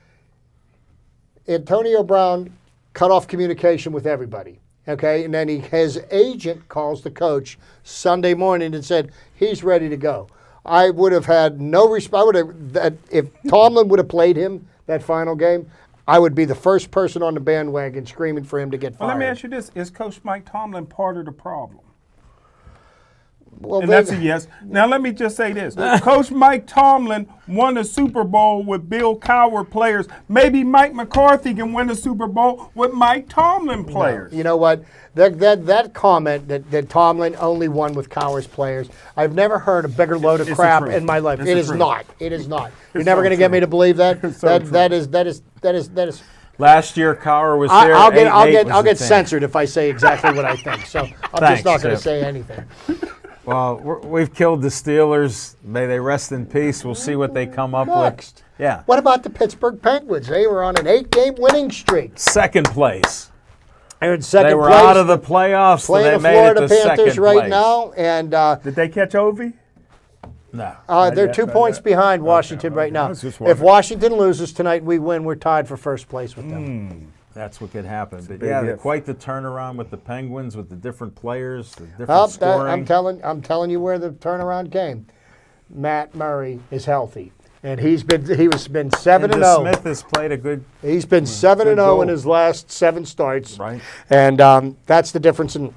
[SPEAKER 3] Antonio Brown cut off communication with everybody. Okay, and then his agent calls the coach Sunday morning and said he's ready to go. I would have had no respect. If Tomlin would have played him that final game, I would be the first person on the bandwagon screaming for him to get fired.
[SPEAKER 2] Well, let me ask you this: is Coach Mike Tomlin part of the problem?
[SPEAKER 3] Well,
[SPEAKER 2] And that's a yes. Now, let me just say this. Coach Mike Tomlin won a Super Bowl with Bill Cowher players. Maybe Mike McCarthy can win a Super Bowl with Mike Tomlin players.
[SPEAKER 3] You know what? That comment that Tomlin only won with Cowher's players, I've never heard a bigger load of crap in my life. It is not. It is not. You're never going to get me to believe that. That is.
[SPEAKER 1] Last year, Cowher was here.
[SPEAKER 3] I'll get censored if I say exactly what I think. So I'm just not going to say anything.
[SPEAKER 1] Well, we've killed the Steelers. May they rest in peace. We'll see what they come up
[SPEAKER 3] Next.
[SPEAKER 1] with. Yeah.
[SPEAKER 3] What about the Pittsburgh Penguins? They were on an 8-game winning streak.
[SPEAKER 1] Second place.
[SPEAKER 3] They're in second
[SPEAKER 1] They were
[SPEAKER 3] place,
[SPEAKER 1] out of the playoffs, so
[SPEAKER 3] playing
[SPEAKER 1] they
[SPEAKER 3] the
[SPEAKER 1] made
[SPEAKER 3] Florida
[SPEAKER 1] it to
[SPEAKER 3] Panthers
[SPEAKER 1] second
[SPEAKER 3] right
[SPEAKER 1] place.
[SPEAKER 3] now, and
[SPEAKER 2] Did they catch Ovi?
[SPEAKER 1] No.
[SPEAKER 3] they're 2 points behind Washington right now. If Washington loses tonight, we win. We're tied for first place with them.
[SPEAKER 1] That's what could happen. But
[SPEAKER 2] big
[SPEAKER 1] yeah,
[SPEAKER 2] if.
[SPEAKER 1] quite the turnaround with the Penguins, with the different players, the different scoring.
[SPEAKER 3] I'm telling you where the turnaround came. Matt Murray is healthy, and he's been 7-0.
[SPEAKER 1] Smith has played a good.
[SPEAKER 3] He's been 7-0 in his last 7 starts.
[SPEAKER 1] Right.
[SPEAKER 3] And that's the difference in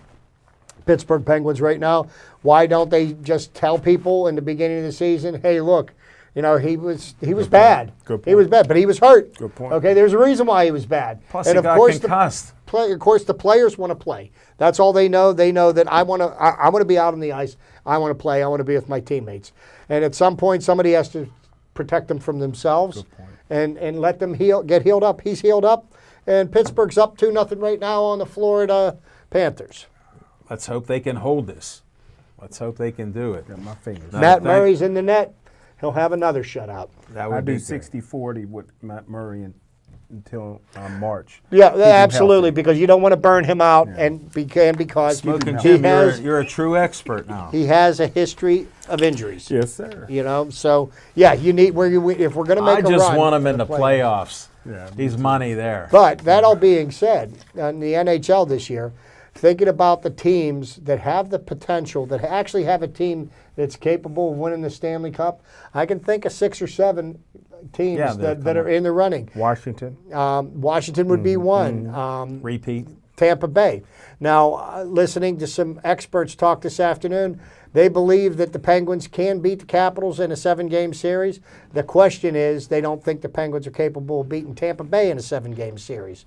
[SPEAKER 3] Pittsburgh Penguins right now. Why don't they just tell people in the beginning of the season, hey, look, you know, he was bad.
[SPEAKER 2] Good point.
[SPEAKER 3] He was bad, but he was hurt.
[SPEAKER 2] Good point.
[SPEAKER 3] Okay, there's a reason why he was bad.
[SPEAKER 1] Plus,
[SPEAKER 3] and
[SPEAKER 1] he
[SPEAKER 3] of
[SPEAKER 1] got
[SPEAKER 3] course
[SPEAKER 1] concussed.
[SPEAKER 3] Of course, the players want to play. That's all they know. They know that I want to be out on the ice. I want to play. I want to be with my teammates. And at some point, somebody has to protect them from themselves and let them get healed up. He's healed up, and Pittsburgh's up 2-0 right now on the Florida Panthers.
[SPEAKER 1] Let's hope they can hold this. Let's hope they can do it.
[SPEAKER 2] Got my fingers.
[SPEAKER 3] Matt Murray's in the net. He'll have another shutout.
[SPEAKER 1] That would
[SPEAKER 2] I
[SPEAKER 1] be
[SPEAKER 2] do 60-40 with Matt Murray until March.
[SPEAKER 3] Yeah,
[SPEAKER 2] Keep him
[SPEAKER 3] absolutely,
[SPEAKER 2] healthy.
[SPEAKER 3] because you don't want to burn him out, and because
[SPEAKER 1] Smoking
[SPEAKER 3] he
[SPEAKER 1] Jim,
[SPEAKER 3] has
[SPEAKER 1] you're a true expert now.
[SPEAKER 3] he has a history of injuries.
[SPEAKER 2] Yes, sir.
[SPEAKER 3] You know, so yeah, you need if we're going to make
[SPEAKER 1] I
[SPEAKER 3] a
[SPEAKER 1] just
[SPEAKER 3] run
[SPEAKER 1] want him in
[SPEAKER 3] to
[SPEAKER 1] the playoffs.
[SPEAKER 2] Yeah,
[SPEAKER 1] He's money there.
[SPEAKER 3] But that all being said, in the NHL this year, thinking about the teams that have the potential, that actually have a team that's capable of winning the Stanley Cup, I can think of 6 or 7 teams that are in the running.
[SPEAKER 2] Washington.
[SPEAKER 3] Washington would be one.
[SPEAKER 1] Repeat.
[SPEAKER 3] Tampa Bay. Now, listening to some experts talk this afternoon, they believe that the Penguins can beat the Capitals in a 7-game series. The question is, they don't think the Penguins are capable of beating Tampa Bay in a 7-game series,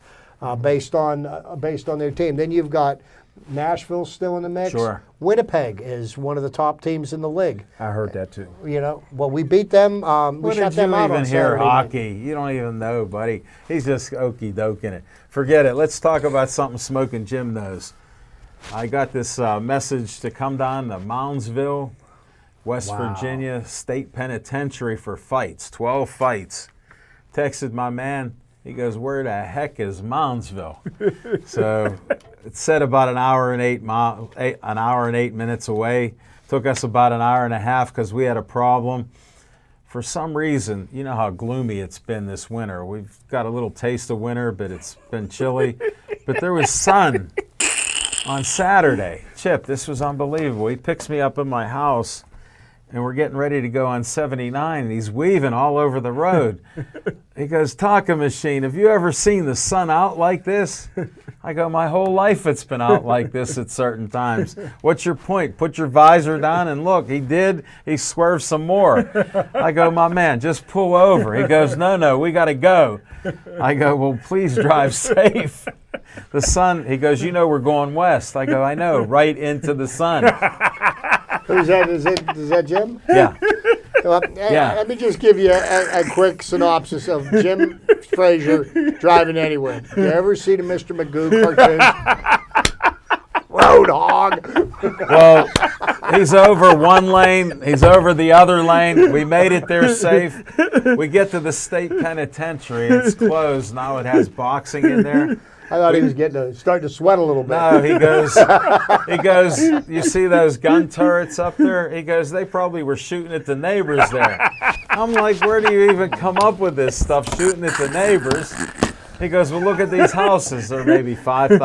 [SPEAKER 3] based on their team. Then you've got Nashville still in the mix.
[SPEAKER 1] Sure.
[SPEAKER 3] Winnipeg is one of the top teams in the league.
[SPEAKER 2] I heard that too.
[SPEAKER 3] You know, well, we beat them. We
[SPEAKER 1] What
[SPEAKER 3] shut
[SPEAKER 1] did
[SPEAKER 3] them
[SPEAKER 1] you
[SPEAKER 3] out
[SPEAKER 1] even
[SPEAKER 3] on
[SPEAKER 1] hear
[SPEAKER 3] Saturday night.
[SPEAKER 1] hockey? You don't even know, buddy. He's just okey doking it. Forget it. Let's talk about something Smoking Jim knows. I got this message to come down to Moundsville, West Virginia State Penitentiary for fights, 12 fights. Texted my man. He goes, where the heck is Moundsville? So it said about an hour and 8 minutes away. Took us about an hour and a half because we had a problem. For some reason, you know how gloomy it's been this winter. We've got a little taste of winter, but it's been chilly. But there was sun on Saturday. Chip, this was unbelievable. He picks me up in my house, and we're getting ready to go on 79, and he's weaving all over the road. He goes, Taco Machine, have you ever seen the sun out like this? I go, my whole life it's been out like this at certain times. What's your point? Put your visor down and look. He did. He swerved some more. I go, my man, just pull over. He goes, no, we got to go. I go, well, please drive safe. The sun, he goes, you know we're going west. I go, I know, right into the sun.
[SPEAKER 3] Who's that? Is that Jim?
[SPEAKER 1] Yeah.
[SPEAKER 3] Well,
[SPEAKER 1] Yeah.
[SPEAKER 3] Let me just give you a quick synopsis of Jim Frazier driving anywhere. You ever see the Mr. Magoo cartoon? Road hog.
[SPEAKER 1] Well, he's over one lane. He's over the other lane. We made it there safe. We get to the state penitentiary. It's closed. Now it has boxing in there.
[SPEAKER 3] I thought he was starting to sweat a little bit.
[SPEAKER 1] No, he goes, you see those gun turrets up there? He goes, they probably were shooting at the neighbors there. I'm like, where do you even come up with this stuff, shooting at the neighbors? He goes, well, look at these houses. They're maybe $5,000,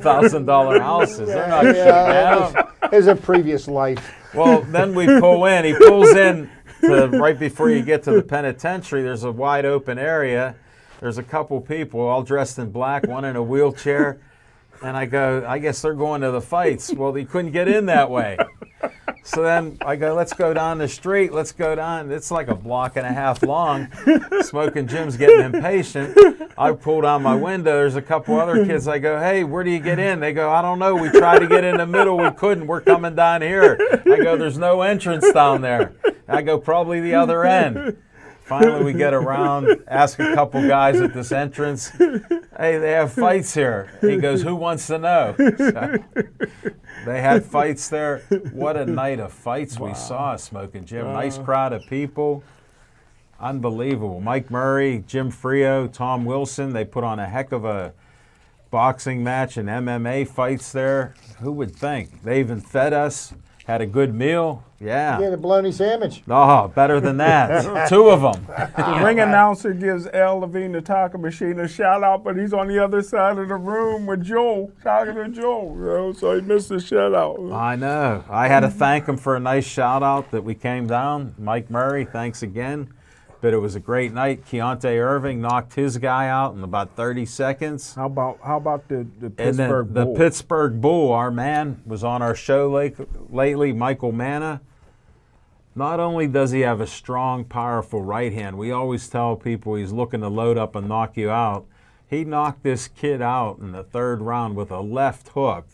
[SPEAKER 1] $10,000 houses. They're not shooting at them.
[SPEAKER 3] It was a previous life.
[SPEAKER 1] Well, then we pull in. He pulls in right before you get to the penitentiary. There's a wide open area. There's a couple people all dressed in black, one in a wheelchair. And I go, I guess they're going to the fights. Well, they couldn't get in that way. So then I go, let's go down the street. Let's go down. It's like a block and a half long. Smoking Jim's getting impatient. I pull down my window. There's a couple other kids. I go, hey, where do you get in? They go, I don't know. We tried to get in the middle. We couldn't. We're coming down here. I go, there's no entrance down there. I go, probably the other end. Finally, we get around, ask a couple guys at this entrance, hey, they have fights here. He goes, who wants to know? So they had fights there. What a night of fights we saw, Smoking Jim. Nice crowd of people. Unbelievable. Mike Murray, Jim Frio, Tom Wilson, they put on a heck of a boxing match and MMA fights there. Who would think? They even fed us, had a good meal. Yeah.
[SPEAKER 3] Yeah, the bologna sandwich.
[SPEAKER 1] Oh, better than that. Two of them.
[SPEAKER 2] The ring announcer gives L. Levine the taco machine a shout out, but he's on the other side of the room with Joel, talking to Joel. So he missed the shout out.
[SPEAKER 1] I know. I had to thank him for a nice shout out that we came down. Mike Murray, thanks again. But it was a great night. Keontae Irving knocked his guy out in about 30 seconds.
[SPEAKER 2] How about the Pittsburgh
[SPEAKER 1] and then
[SPEAKER 2] Bull?
[SPEAKER 1] the Pittsburgh Bull, our man, was on our show lately, Michael Manna. Not only does he have a strong, powerful right hand, we always tell people he's looking to load up and knock you out. He knocked this kid out in the third round with a left hook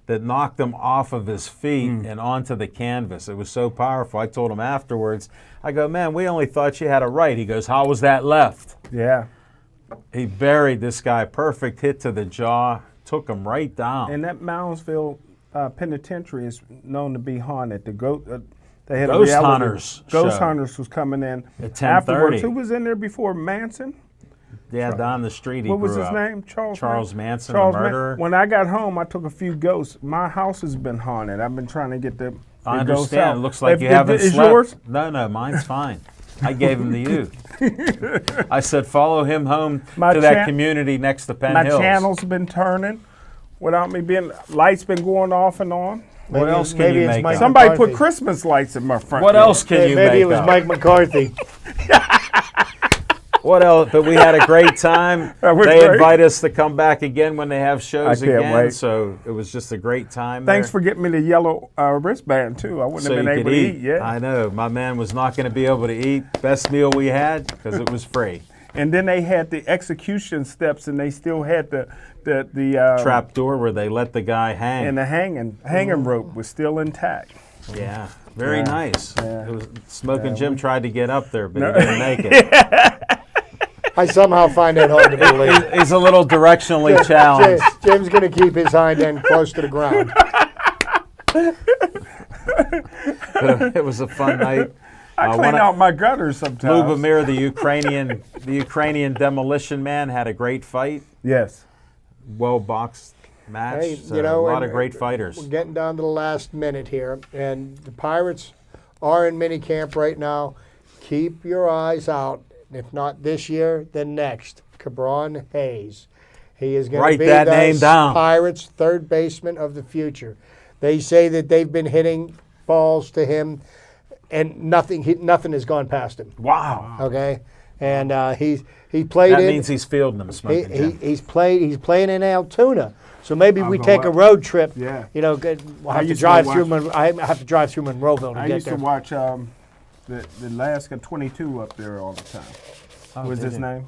[SPEAKER 1] that knocked him off of his feet and onto the canvas. It was so powerful. I told him afterwards, I go, man, we only thought you had a right. He goes, how was that left?
[SPEAKER 2] Yeah.
[SPEAKER 1] He buried this guy, perfect hit to the jaw, took him right down.
[SPEAKER 2] And that Moundsville Penitentiary is known to be haunted. They had
[SPEAKER 1] Ghost
[SPEAKER 2] a reality.
[SPEAKER 1] Hunters
[SPEAKER 2] Ghost
[SPEAKER 1] show.
[SPEAKER 2] Hunters was coming in
[SPEAKER 1] At 10:30.
[SPEAKER 2] afterwards. Who was in there before Manson?
[SPEAKER 1] Yeah, down the street he
[SPEAKER 2] What was
[SPEAKER 1] grew
[SPEAKER 2] his
[SPEAKER 1] up.
[SPEAKER 2] name? Charles
[SPEAKER 1] Manson,
[SPEAKER 2] Charles
[SPEAKER 1] the murderer.
[SPEAKER 2] When I got home, I took a few ghosts. My house has been haunted. I've been trying to get the
[SPEAKER 1] I
[SPEAKER 2] ghosts
[SPEAKER 1] understand.
[SPEAKER 2] out.
[SPEAKER 1] It looks like you haven't
[SPEAKER 2] is
[SPEAKER 1] slept.
[SPEAKER 2] yours?
[SPEAKER 1] No, mine's fine. I gave him to you. I said, follow him home
[SPEAKER 2] My
[SPEAKER 1] to that community next to Penn
[SPEAKER 2] My
[SPEAKER 1] Hills.
[SPEAKER 2] channel's been turning without me being. Lights been going off and on.
[SPEAKER 1] What else can
[SPEAKER 3] maybe
[SPEAKER 1] you
[SPEAKER 3] it's
[SPEAKER 1] make
[SPEAKER 3] Mike
[SPEAKER 1] up?
[SPEAKER 2] Somebody
[SPEAKER 3] McCarthy.
[SPEAKER 2] put Christmas lights in my front.
[SPEAKER 1] What
[SPEAKER 2] door.
[SPEAKER 1] else can you make
[SPEAKER 3] Maybe it was
[SPEAKER 1] up?
[SPEAKER 3] Mike McCarthy.
[SPEAKER 1] What else? But we had a great time.
[SPEAKER 2] That was
[SPEAKER 1] They
[SPEAKER 2] great.
[SPEAKER 1] invite us to come back again when they have shows
[SPEAKER 2] I can't
[SPEAKER 1] again.
[SPEAKER 2] wait.
[SPEAKER 1] So it was just a great time.
[SPEAKER 2] Thanks
[SPEAKER 1] there.
[SPEAKER 2] for getting me the yellow wristband too. I wouldn't
[SPEAKER 1] So
[SPEAKER 2] have
[SPEAKER 1] you
[SPEAKER 2] been able
[SPEAKER 1] could
[SPEAKER 2] to
[SPEAKER 1] eat.
[SPEAKER 2] eat. Yeah.
[SPEAKER 1] I know. My man was not going to be able to eat. Best meal we had because it was free.
[SPEAKER 2] And then they had the execution steps, and they still had the
[SPEAKER 1] Trap door where they let the guy hang.
[SPEAKER 2] and the hanging rope was still intact.
[SPEAKER 1] Yeah, very nice.
[SPEAKER 2] Yeah.
[SPEAKER 1] It was Smoking Jim tried to get up there, but he didn't make it.
[SPEAKER 3] I somehow find that hard to believe.
[SPEAKER 1] He's a little directionally challenged.
[SPEAKER 3] Jim's going to keep his hind end close to the ground.
[SPEAKER 1] But it was a fun night.
[SPEAKER 2] I clean out my gutters sometimes.
[SPEAKER 1] Lubomir, the Ukrainian demolition man, had a great fight.
[SPEAKER 2] Yes.
[SPEAKER 1] Well boxed match.
[SPEAKER 3] Hey,
[SPEAKER 1] So
[SPEAKER 3] you know,
[SPEAKER 1] a lot of
[SPEAKER 3] and-
[SPEAKER 1] great fighters.
[SPEAKER 3] We're getting down to the last minute here, and the Pirates are in minicamp right now. Keep your eyes out. If not this year, then next. Cabron Hayes. He is going to
[SPEAKER 1] Write
[SPEAKER 3] be
[SPEAKER 1] that
[SPEAKER 3] the
[SPEAKER 1] name down.
[SPEAKER 3] Pirates' third baseman of the future. They say that they've been hitting balls to him, and nothing has gone past him.
[SPEAKER 1] Wow.
[SPEAKER 3] Okay, and he played
[SPEAKER 1] That
[SPEAKER 3] in.
[SPEAKER 1] means he's fielding them, Smoking Jim.
[SPEAKER 3] He's playing in Altoona. So maybe we
[SPEAKER 2] go
[SPEAKER 3] take a
[SPEAKER 2] up.
[SPEAKER 3] road trip.
[SPEAKER 2] Yeah.
[SPEAKER 3] You know, we'll have to
[SPEAKER 2] used to
[SPEAKER 3] drive
[SPEAKER 2] watch-
[SPEAKER 3] through. I have to drive through Monroeville to
[SPEAKER 2] I
[SPEAKER 3] get
[SPEAKER 2] used
[SPEAKER 3] there.
[SPEAKER 2] to watch the Alaska 22 up there all the time. What was
[SPEAKER 1] did
[SPEAKER 2] his
[SPEAKER 1] you?
[SPEAKER 2] name?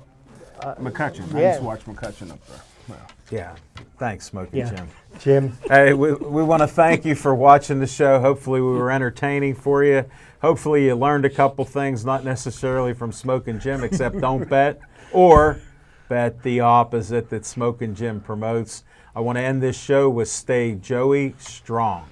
[SPEAKER 2] McCutcheon. I
[SPEAKER 3] yeah.
[SPEAKER 2] used to watch McCutcheon up there. Wow.
[SPEAKER 1] Yeah. Thanks, Smoking
[SPEAKER 3] Yeah.
[SPEAKER 1] Jim.
[SPEAKER 3] Jim.
[SPEAKER 1] Hey, we want to thank you for watching the show. Hopefully we were entertaining for you. Hopefully you learned a couple things, not necessarily from Smoking Jim, except don't bet, or bet the opposite that Smoking Jim promotes. I want to end this show with stay Joey strong.